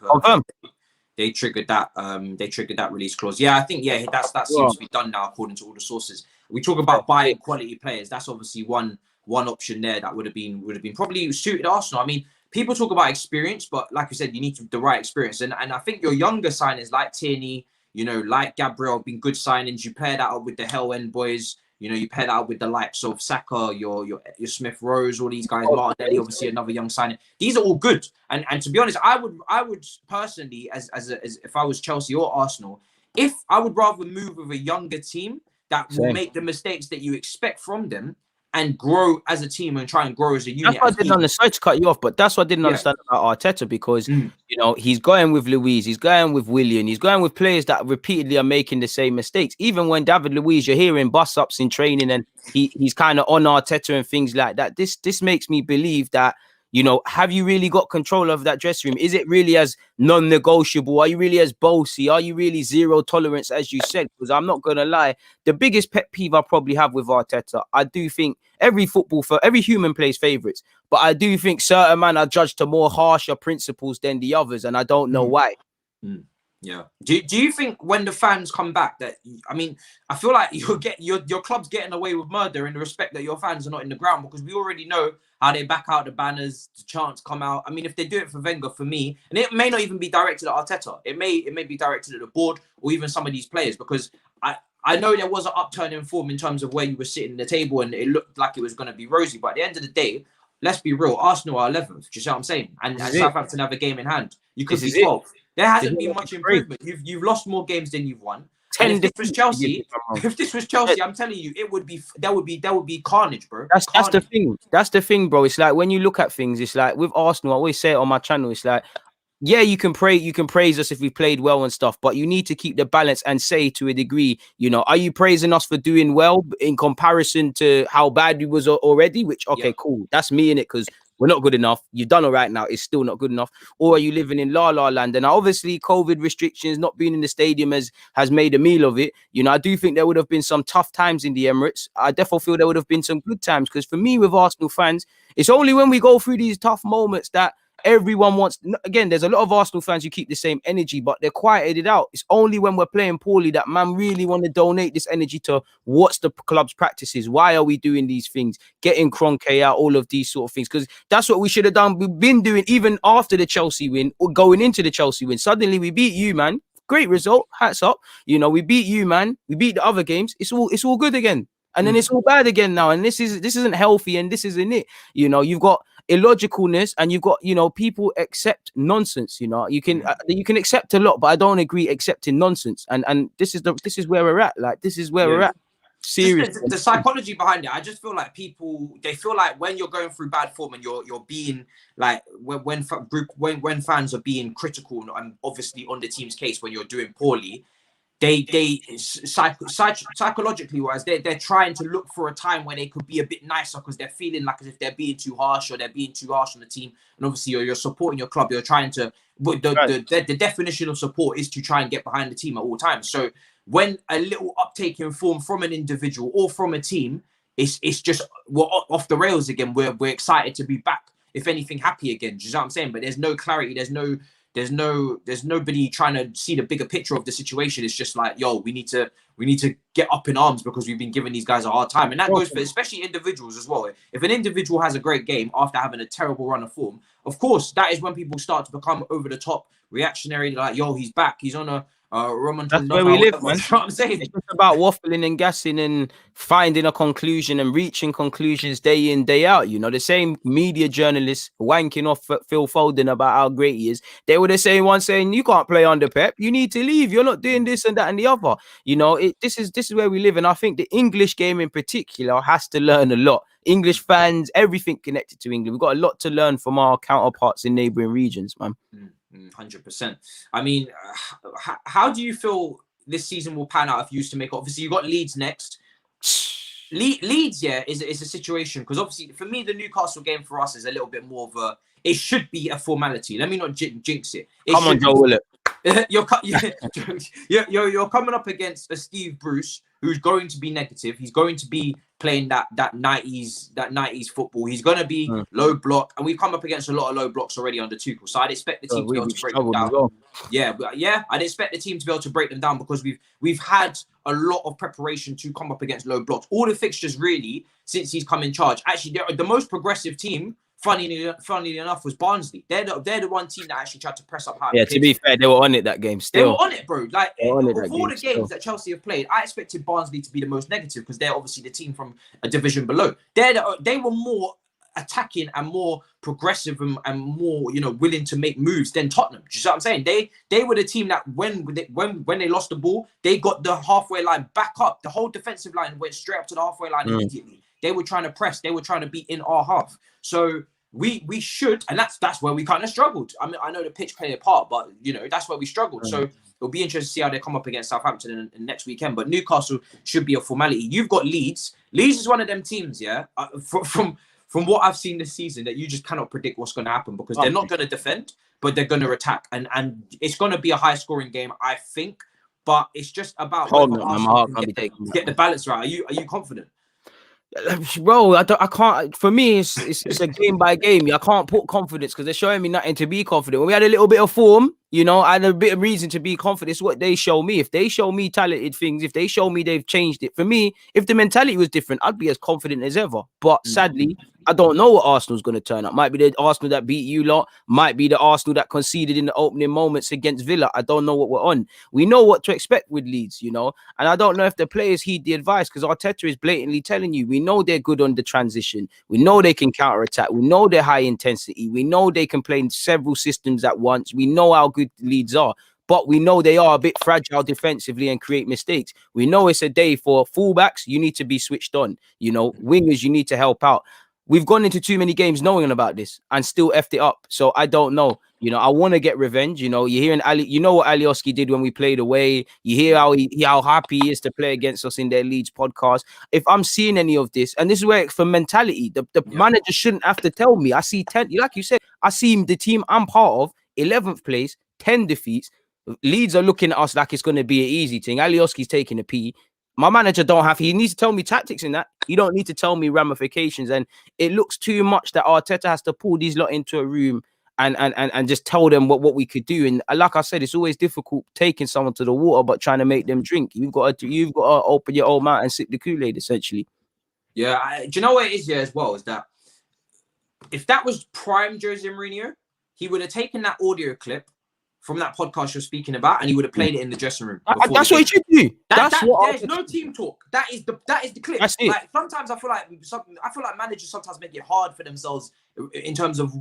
they triggered that. They triggered that release clause. Yeah, I think that seems to be done now according to all the sources. We talk about buying quality players. That's obviously one option there that would have been probably suited Arsenal. I mean, people talk about experience, but like you said, you need the right experience. And I think your younger signings like Tierney, you know, like Gabriel, have been good signings. You pair that up with the Hell End boys. You know, you pair that up with the likes of Saka, your Smith Rose, all these guys. Martinelli, obviously another young signing. These are all good. And to be honest, I would personally, as if I was Chelsea or Arsenal, I would rather move with a younger team that will make the mistakes that you expect from them and grow as a team and try and grow as a unit. That's what I didn't understand, to cut you off, but that's what I didn't understand about Arteta, because you know, he's going with Luiz, he's going with Willian, he's going with players that repeatedly are making the same mistakes. Even when David Luiz, you're hearing bust-ups in training and he's kind of on Arteta and things like that. This makes me believe that, you know, have you really got control of that dressing room? Is it really as non-negotiable? Are you really as bossy? Are you really zero tolerance, as you said? Because I'm not going to lie, the biggest pet peeve I probably have with Arteta, I do think every human plays favourites, but I do think certain men are judged to more harsher principles than the others, and I don't know why. Yeah. Do you think when the fans come back that, I mean, I feel like your club's getting away with murder in the respect that your fans are not in the ground, because we already know how they back out the banners, the chants come out. I mean, if they do it for Wenger, for me, and it may not even be directed at Arteta, it may be directed at the board or even some of these players, because I know there was an upturn in form in terms of where you were sitting at the table and it looked like it was going to be rosy, but at the end of the day, let's be real, Arsenal are 11th. Do you see what I'm saying? And Southampton have a game in hand. You could be 12th. There hasn't been much improvement. You've lost more games than you've won. And if this was Chelsea, I'm telling you, there would be carnage, bro. That's the thing. That's the thing, bro. It's like when you look at things, it's like with Arsenal, I always say it on my channel, it's like, yeah, you can praise us if we played well and stuff, but you need to keep the balance and say to a degree, you know, are you praising us for doing well in comparison to how bad we was already? Which, okay, cool. That's me in it, because we're not good enough. You've done all right now. It's still not good enough. Or are you living in La La Land? And obviously COVID restrictions, not being in the stadium has made a meal of it. You know, I do think there would have been some tough times in the Emirates. I definitely feel there would have been some good times, because for me with Arsenal fans, it's only when we go through these tough moments that everyone wants. Again, there's a lot of Arsenal fans who keep the same energy, but they're quieted it out. It's only when we're playing poorly that man really want to donate this energy to what's the club's practices. Why are we doing these things? Getting Kroenke out, all of these sort of things, because that's what we should have done. We've been doing even after the Chelsea win or going into the Chelsea win. Suddenly we beat you, man. Great result. Hats up. You know, we beat you, man. We beat the other games. It's all good again. And then it's all bad again now. And this isn't healthy, and this isn't it. You know, you've got illogicalness, and you've got, you know, people accept nonsense. You know, you can accept a lot, but I don't agree accepting nonsense. And this is where we're at. Like, this is where we're at. Serious. The psychology behind it. I just feel like they feel like when you're going through bad form and you're being like when fans are being critical and obviously on the team's case when you're doing poorly, they psychologically wise they're trying to look for a time where they could be a bit nicer because they're feeling like as if they're being too harsh or they're being too harsh on the team. And obviously you're supporting your club. You're trying to, but the definition of support is to try and get behind the team at all times. So when a little uptake in form from an individual or from a team, it's just we're off the rails again. We're excited to be back. If anything, happy again. Do you know what I'm saying? But there's no clarity. There's nobody trying to see the bigger picture of the situation. It's just like, yo, we need to get up in arms because we've been giving these guys a hard time. And that goes for especially individuals as well. If an individual has a great game after having a terrible run of form, of course, that is when people start to become over the top reactionary. Like, yo, he's back. He's on a Roman. That's where we live, man. That's what I'm saying. It's just about waffling and gassing and finding a conclusion and reaching conclusions day in, day out. You know, the same media journalists wanking off Phil Foden about how great he is. They were the same ones saying, you can't play under Pep. You need to leave. You're not doing this and that and the other. You know, this is where we live. And I think the English game in particular has to learn a lot. English fans, everything connected to England. We've got a lot to learn from our counterparts in neighbouring regions, man. 100%. I mean, how do you feel this season will pan out if you used to make it? Obviously, you got Leeds next. Leeds, yeah, is a situation because obviously for me, the Newcastle game for us is a little bit more of a. It should be a formality. Let me not jinx it. Come on, Joe Willett. You're coming up against a Steve Bruce who's going to be negative. He's going to be playing that 90s football. He's going to be low block, and we've come up against a lot of low blocks already under Tuchel. So I'd expect the team to be able to break them down. Well. Yeah, I'd expect the team to be able to break them down because we've had a lot of preparation to come up against low blocks. All the fixtures really since he's come in charge. Actually, the most progressive team. Funnily enough, was Barnsley. They're the one team that actually tried to press up high. Yeah, to be fair, they were on it that game. Still, they were on it, bro. Like of all the games that Chelsea have played, I expected Barnsley to be the most negative because they're obviously the team from a division below. They were more attacking and more progressive and more willing to make moves than Tottenham. Do you see what I'm saying? They were the team that when they lost the ball, they got the halfway line back up. The whole defensive line went straight up to the halfway line immediately. They were trying to press. They were trying to be in our half. So we should, and that's where we kind of struggled. I mean, I know the pitch played a part, but that's where we struggled. So it'll be interesting to see how they come up against Southampton in next weekend. But Newcastle should be a formality. You've got Leeds. Leeds is one of them teams, yeah. From what I've seen this season, that you just cannot predict what's going to happen because they're not going to defend, but they're going to attack, and it's going to be a high scoring game, I think. But it's just about get the balance right. Are you confident? Bro, I can't. For me, it's a game by game. I can't put confidence because they're showing me nothing to be confident. When we had a little bit of form, I had a bit of reason to be confident. It's what they show me. If they show me talented things, if they show me they've changed it, for me, if the mentality was different, I'd be as confident as ever. But sadly, I don't know what Arsenal's going to turn up. Might be the Arsenal that beat you lot. Might be the Arsenal that conceded in the opening moments against Villa. I don't know what we're on. We know what to expect with Leeds, and I don't know if the players heed the advice because Arteta is blatantly telling you, we know they're good on the transition. We know they can counter-attack. We know they're high intensity. We know they can play in several systems at once. We know how good Leeds are. But we know they are a bit fragile defensively and create mistakes. We know it's a day for fullbacks. You need to be switched on. Wingers, you need to help out. We've gone into too many games knowing about this and still effed it up. So I don't know. I want to get revenge. You're hearing Ali. You know what Alioski did when we played away. You hear how happy he is to play against us in their Leeds podcast. If I'm seeing any of this, and this is where for mentality, the manager shouldn't have to tell me. I see 10, like you said, I see the team I'm part of, 11th place, 10 defeats. Leeds are looking at us like it's going to be an easy thing. Alioski's taking a pee. My manager he needs to tell me tactics in that. He don't need to tell me ramifications. And it looks too much that Arteta has to pull these lot into a room and just tell them what we could do. And like I said, it's always difficult taking someone to the water, but trying to make them drink. You've got to open your old mouth and sip the Kool-Aid, essentially. Yeah. Do you know what it is here as well? Is that if that was prime Jose Mourinho, he would have taken that audio clip from that podcast you're speaking about, and he would have played it in the dressing room. That's what he should do. There's no team talk. That is the clip. That's it. Like sometimes I feel like managers sometimes make it hard for themselves in terms of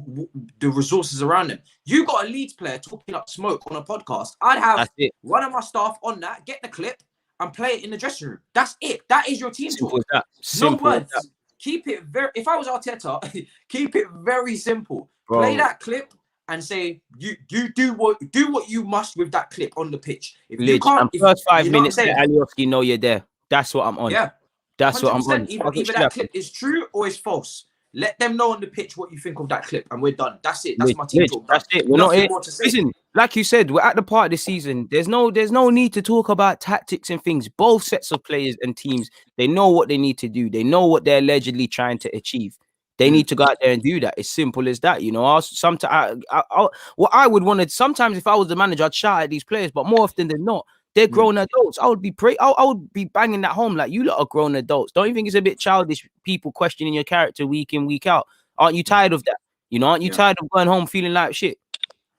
the resources around them. You got a Leeds player talking up smoke on a podcast. I'd have one of my staff on that, get the clip, and play it in the dressing room. That's it. That is your team Simple talk. as that. Simple No words. as that. Keep it very. If I was Arteta, keep it very simple. Bro. Play that clip and say you do what you must with that clip on the pitch. If you can't, and first 5 you know minutes, let Alioski know you're there. That's what I'm on. Yeah, that's 100%. what I'm on. Either that clip is true or it's false. Let them know on the pitch what you think of that clip, and we're done. That's it. That's my team talk. That's it. We're Nothing not more to say. Listen, like you said, we're at the part of the season. There's no need to talk about tactics and things. Both sets of players and teams, they know what they need to do. They know what they're allegedly trying to achieve. They need to go out there and do that. It's simple as that, you know. What I would want to sometimes, if I was the manager, I'd shout at these players, but more often than not, they're grown adults. I would be banging that home like, you lot are grown adults. Don't you think it's a bit childish? People questioning your character week in, week out. Aren't you tired of that? You know, aren't you tired of going home feeling like shit?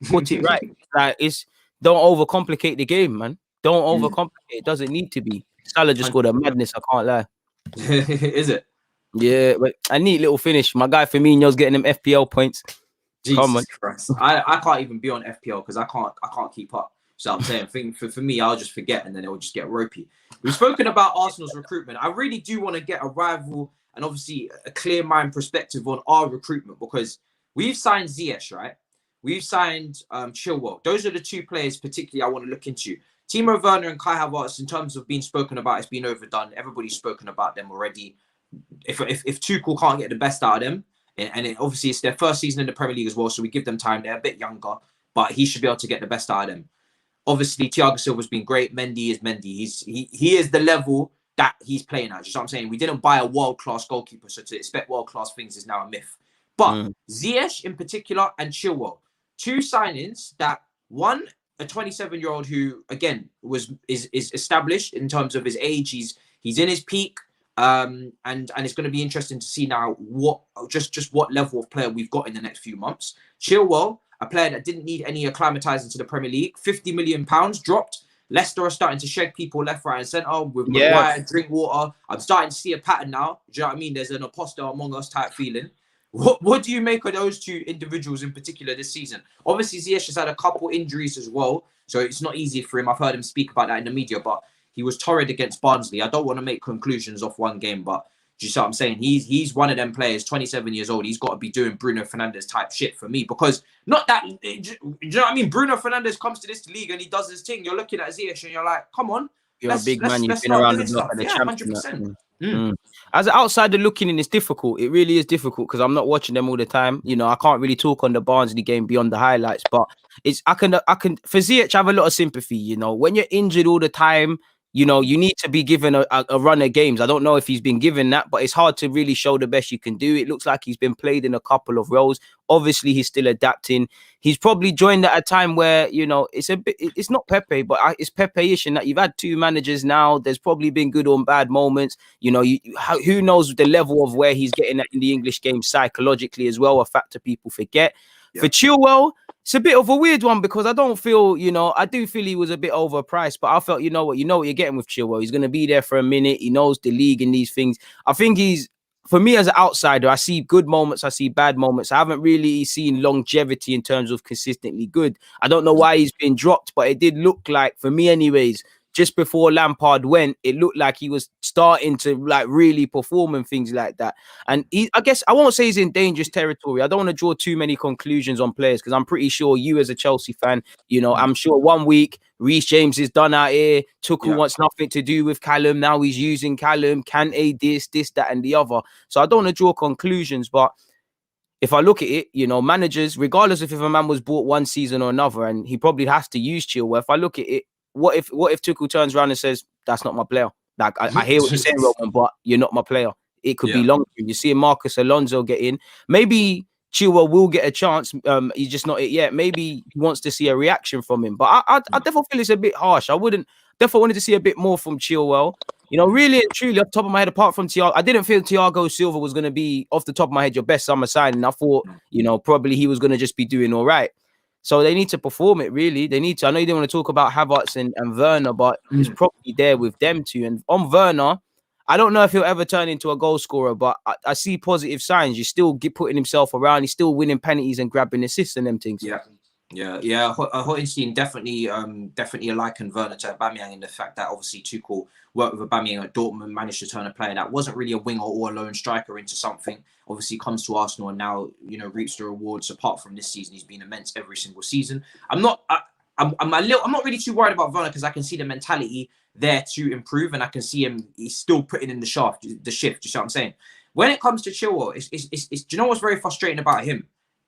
Put it right. Like, don't overcomplicate the game, man. Don't overcomplicate. It doesn't need to be. Salah just scored a madness. I can't lie. Is it? Yeah, but a neat little finish. My guy Firmino's getting them FPL points. Jesus Come on. Christ. I can't even be on FPL because I can't keep up. So I'm saying, for me, I'll just forget and then it will just get ropey. We've spoken about Arsenal's recruitment. I really do want to get a rival and obviously a clear mind perspective on our recruitment, because we've signed Ziyech, right? We've signed Chilwell. Those are the two players particularly I want to look into. Timo Werner and Kai Havertz, in terms of being spoken about, it's been overdone. Everybody's spoken about them already. If Tuchel can't get the best out of them, and obviously it's their first season in the Premier League as well, so we give them time. They're a bit younger, but he should be able to get the best out of them. Obviously, Thiago Silva's been great. Mendy is Mendy. He is the level that he's playing at. Just what I'm saying. We didn't buy a world-class goalkeeper, so to expect world-class things is now a myth. But Ziyech in particular and Chilwell, two signings that, one, a 27-year-old who, again, is established in terms of his age. He's in his peak. And it's going to be interesting to see now what level of player we've got in the next few months. Chilwell, a player that didn't need any acclimatizing to the Premier League, £50 million dropped. Leicester are starting to shed people left, right, and centre with Maguire, Drinkwater. I'm starting to see a pattern now. Do you know what I mean? There's an imposter among us type feeling. What do you make of those two individuals in particular this season? Obviously, Ziyech has had a couple injuries as well, so it's not easy for him. I've heard him speak about that in the media, but he was torrid against Barnsley. I don't want to make conclusions off one game, but do you see what I'm saying? He's one of them players, 27 years old. He's got to be doing Bruno Fernandes type shit for me, because not that, do you know what I mean? Bruno Fernandes comes to this league and he does his thing. You're looking at Ziyech and you're like, come on. You're a big man. You've been around the block and the champion. 100%. As an outsider looking in, it's difficult. It really is difficult because I'm not watching them all the time. You know, I can't really talk on the Barnsley game beyond the highlights, but I can for Ziyech, I have a lot of sympathy. You know, when you're injured all the time, you know, you need to be given a run of games. I don't know if he's been given that, but it's hard to really show the best you can do. It looks like he's been played in a couple of roles. Obviously, he's still adapting. He's probably joined at a time where, you know, it's not Pepe, but it's Pepe-ish in that you've had two managers now. There's probably been good or bad moments. You know, who knows the level of where he's getting at in the English game psychologically as well, a factor people forget. Yeah. For Chilwell, it's a bit of a weird one because I don't feel, you know, I do feel he was a bit overpriced, but I felt, you know what you're getting with Chilwell. He's going to be there for a minute. He knows the league and these things. I think for me as an outsider, I see good moments. I see bad moments. I haven't really seen longevity in terms of consistently good. I don't know why he's been dropped, but it did look like, for me anyways, just before Lampard went, it looked like he was starting to like really perform and things like that. And I guess I won't say he's in dangerous territory. I don't want to draw too many conclusions on players because I'm pretty sure you as a Chelsea fan, you know, I'm sure 1 week Reece James is done out here. Tuchel wants nothing to do with Callum. Now he's using Callum. Kante this, that, and the other. So I don't want to draw conclusions, but if I look at it, you know, managers, regardless of if a man was bought one season or another, and he probably has to use Chilwell. If I look at it, what if Tuchel turns around and says, that's not my player? Like, I hear what you're saying, Roman, but you're not my player. It could be long. You're seeing Marcus Alonso get in. Maybe Chilwell will get a chance. He's just not it yet. Maybe he wants to see a reaction from him. But I definitely feel it's a bit harsh. Definitely wanted to see a bit more from Chilwell. You know, really and truly, off the top of my head, apart from Thiago, I didn't feel Thiago Silva was going to be, off the top of my head, your best summer signing. I thought, you know, probably he was going to just be doing all right. So they need to perform it, really. They need to. I know you didn't want to talk about Havertz and Werner, but it's probably there with them two. And on Werner, I don't know if he'll ever turn into a goal scorer, but I see positive signs. He's still putting himself around. He's still winning penalties and grabbing assists and them things. Yeah. Yeah. Hoytenstein definitely likened Werner to Aubameyang in the fact that obviously Tuchel worked with Aubameyang at Dortmund, managed to turn a player that wasn't really a winger or a lone striker into something. Obviously comes to Arsenal and now, you know, reaps the rewards. Apart from this season, he's been immense every single season. I'm not really too worried about Werner because I can see the mentality there to improve, and I can see him. He's still putting in the shift. You see what I'm saying? When it comes to Chilwell, it's do you know what's very frustrating about him?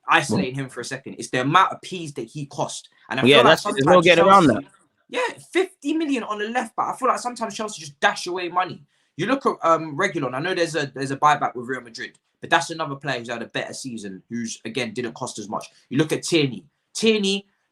Isolating him for a second, it's the amount of P's that he cost, and I feel like sometimes no getting around that. Yeah, 50 million on the left back. I feel like sometimes Chelsea just dash away money. You look at Reguilon. I know there's a buyback with Real Madrid, but that's another player who's had a better season, who's again didn't cost as much. You look at Tierney.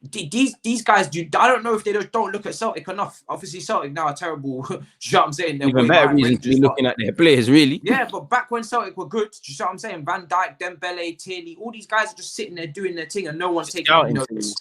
These guys do. I don't know if they don't look at Celtic enough. Obviously, Celtic now are terrible. Do you know what I'm saying? They're even better reason to be looking at their players, really. Yeah, but back when Celtic were good, do you know what I'm saying? Van Dijk, Dembele, Tierney, all these guys are just sitting there doing their thing, and no one's taking notice.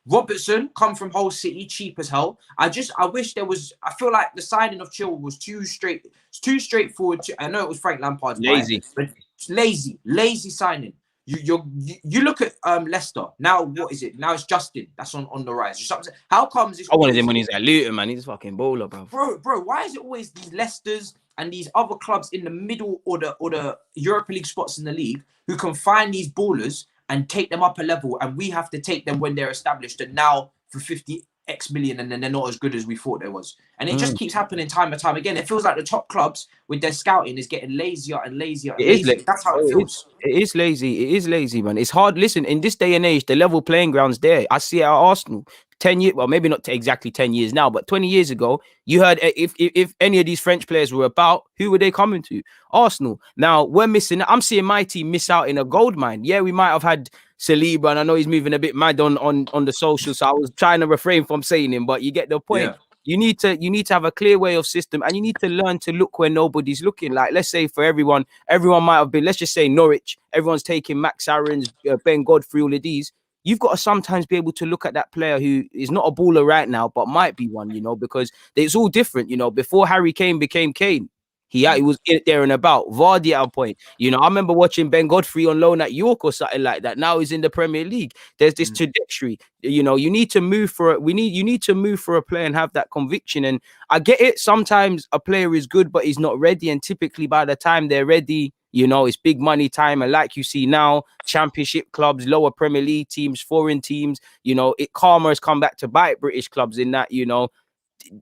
Robertson, come from Hull City, cheap as hell. I wish there was. I feel like the signing of Chilwell was too straightforward. I know it was Frank Lampard's lazy, but lazy signing. You look at Leicester now. What is it now? It's Justin that's on the rise. How comes this? I wanted him when he's at Luton, man. He's a fucking baller, bro. Why is it always these Leicesters and these other clubs in the middle or the Europa League spots in the league who can find these ballers and take them up a level, and we have to take them when they're established, and now for 50x million, and then they're not as good as we thought they was. And it just keeps happening time and time again. It feels like the top clubs with their scouting is getting lazier and lazier. That's how it feels. It is lazy, man. It's hard. Listen, in this day and age, the level playing ground's there. I see it at Arsenal. 10 years, well, maybe not exactly 10 years now, but 20 years ago, you heard if any of these French players were about, who were they coming to? Arsenal. Now, we're missing. I'm seeing my team miss out in a gold mine. Yeah, we might have had Saliba, and I know he's moving a bit mad on the social, so I was trying to refrain from saying him, but you get the point. Yeah. You need to have a clear way of system, and you need to learn to look where nobody's looking. Like, let's say for everyone might have been, let's just say Norwich, everyone's taking Max Aarons, Ben Godfrey, all of these. You've got to sometimes be able to look at that player who is not a baller right now, but might be one, you know, because it's all different. You know, before Harry Kane became Kane, he was in there and about. Vardy at a point. You know, I remember watching Ben Godfrey on loan at York or something like that. Now he's in the Premier League. There's this trajectory. You know, you need to move for it. You need to move for a player and have that conviction. And I get it. Sometimes a player is good, but he's not ready. And typically by the time they're ready, you know, it's big money time. And like you see now, championship clubs, lower Premier League teams, foreign teams, you know, karma has come back to bite British clubs in that, you know,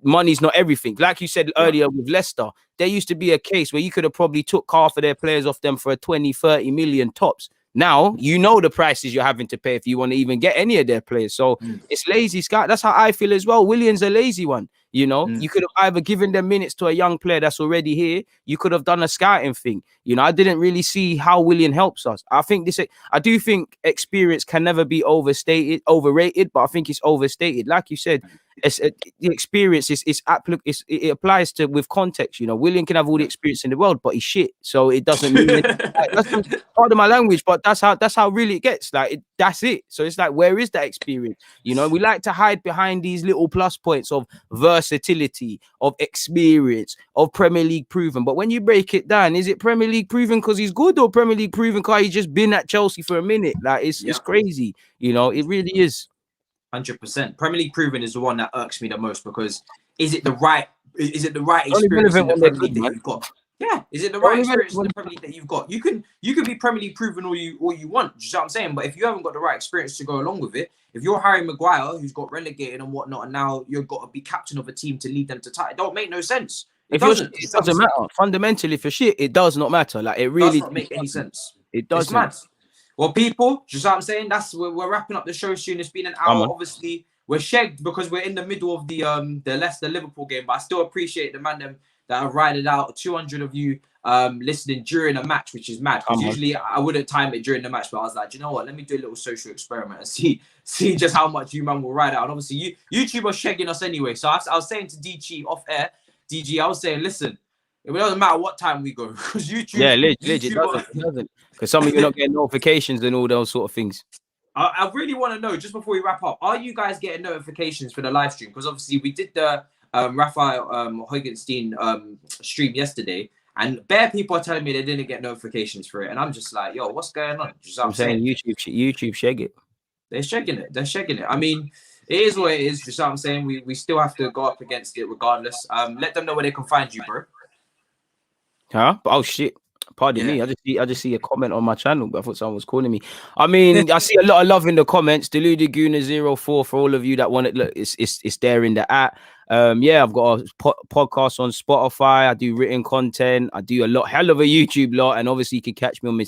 money's not everything. Like you said earlier with Leicester, there used to be a case where you could have probably took half of their players off them for a 20, 30 million tops. Now, you know the prices you're having to pay if you want to even get any of their players. So it's lazy, Scott. That's how I feel as well. Willian's a lazy one. You know, you could have either given them minutes to a young player that's already here. You could have done a scouting thing. You know, I didn't really see how Willian helps us. I do think experience can never be overrated, but I think it's overstated. Like you said, the experience it applies to with context. You know, Willian can have all the experience in the world, but he's shit. So it doesn't mean that's part of my language, but that's how really it gets. Like that's it. So it's like, where is that experience? You know, we like to hide behind these little plus points of versatility, of experience, of Premier League proven. But when you break it down, is it Premier League proven because he's good, or Premier League proven because he's just been at Chelsea for a minute? Like it's crazy. You know, it really is. 100%. Premier League proven is the one that irks me the most, because is it the right experience in the Premier League that you've got? Yeah, is it the right experience in the Premier League that you've got? You can be Premier League proven all you want. Do you know what I'm saying? But if you haven't got the right experience to go along with it, if you're Harry Maguire, who's got relegated and whatnot, and now you've got to be captain of a team to lead them to title, it don't make no sense. It doesn't matter. Fundamentally, for shit, it does not matter. Like it really does not make any sense. It doesn't. It's mad. Well, people, just what I'm saying, we're wrapping up the show soon. It's been an hour. Obviously, we're shagged because we're in the middle of the Leicester Liverpool game, but I still appreciate the man that have rided out. 200 of you listening during a match, which is mad. Because usually I wouldn't time it during the match, but I was like, you know what? Let me do a little social experiment and see just how much you man will ride out. And obviously, YouTube are shagging us anyway. So I was saying to DG off air, I was saying, listen, it doesn't matter what time we go, because YouTube. Yeah, legit, it doesn't. Because some of you not getting notifications and all those sort of things. I really want to know, just before we wrap up, are you guys getting notifications for the live stream? Because obviously we did the Raphael Hoytenstein stream yesterday, and bare people are telling me they didn't get notifications for it, and I'm just like, yo, what's going on? I'm saying YouTube shag it. They're shaking it. They're shaking it. I mean, it is what it is. You know what I'm saying? We still have to go up against it regardless. Let them know where they can find you, bro. Huh? Oh shit. Pardon me. I just see a comment on my channel, but I thought someone was calling me. I mean, I see a lot of love in the comments. Deluded Gooner 04 for all of you that want it. Look, it's there in the app. Yeah, I've got a podcast on Spotify. I do written content. I do hell of a YouTube lot, and obviously you can catch me on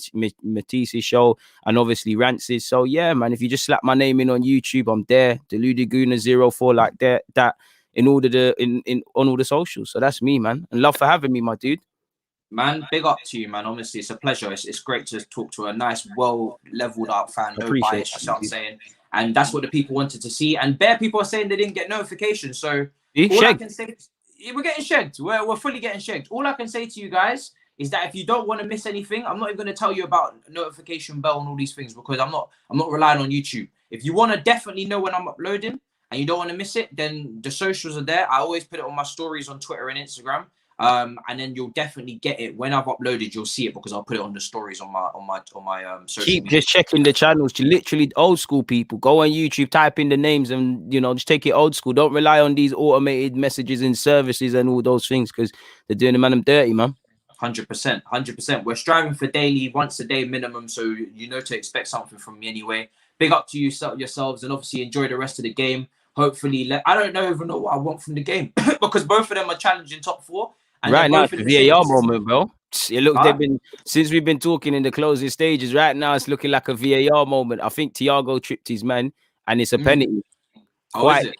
Matisse's show and obviously Rance's. So yeah, man, if you just slap my name in on YouTube, I'm there. Deluded Gooner 04 like that in order to in on all the socials. So that's me, man. And love for having me, my dude. Man, big up to you, man. Honestly, it's a pleasure. It's great to talk to a nice, well-leveled out fan. No bias, you know what I'm saying? And that's what the people wanted to see. And bare people are saying they didn't get notifications. So all I can say, we're getting shagged. We're fully getting shagged. All I can say to you guys is that if you don't want to miss anything, I'm not even going to tell you about notification bell and all these things because I'm not relying on YouTube. If you want to definitely know when I'm uploading and you don't want to miss it, then the socials are there. I always put it on my stories on Twitter and Instagram. And then you'll definitely get it when I've uploaded. You'll see it because I'll put it on the stories on my social Keep media. Just checking the channels. Literally old school people. Go on YouTube, type in the names, and just take it old school. Don't rely on these automated messages and services and all those things because they're doing the man dirty, man. 100%. We're striving for daily, once a day minimum, so you know to expect something from me anyway. Big up to you yourselves, and obviously enjoy the rest of the game. Hopefully, I don't even know what I want from the game because both of them are challenging top 4. And right now, it's a VAR moment, bro. It looks since we've been talking in the closing stages. Right now, it's looking like a VAR moment. I think Thiago tripped his man, and it's a penalty. Is it?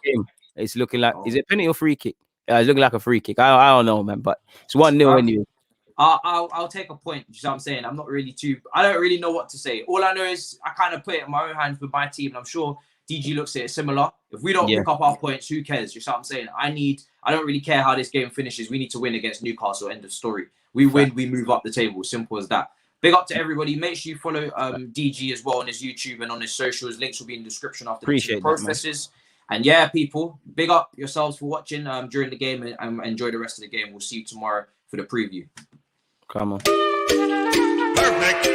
It's looking like is it a penalty or free kick? It's looking like a free kick. I don't know, man, but it's 1-0 anyway. I'll take a point. You know what I'm saying? I don't really know what to say. All I know is I kind of put it in my own hands with my team, and I'm sure DG looks at it similar. If we don't pick up our points, who cares? You know what I'm saying? I don't really care how this game finishes. We need to win against Newcastle. End of story. We win, we move up the table. Simple as that. Big up to everybody. Make sure you follow DG as well on his YouTube and on his socials. Links will be in the description after the processes. And yeah, people, big up yourselves for watching during the game and enjoy the rest of the game. We'll see you tomorrow for the preview. Come on. Perfect.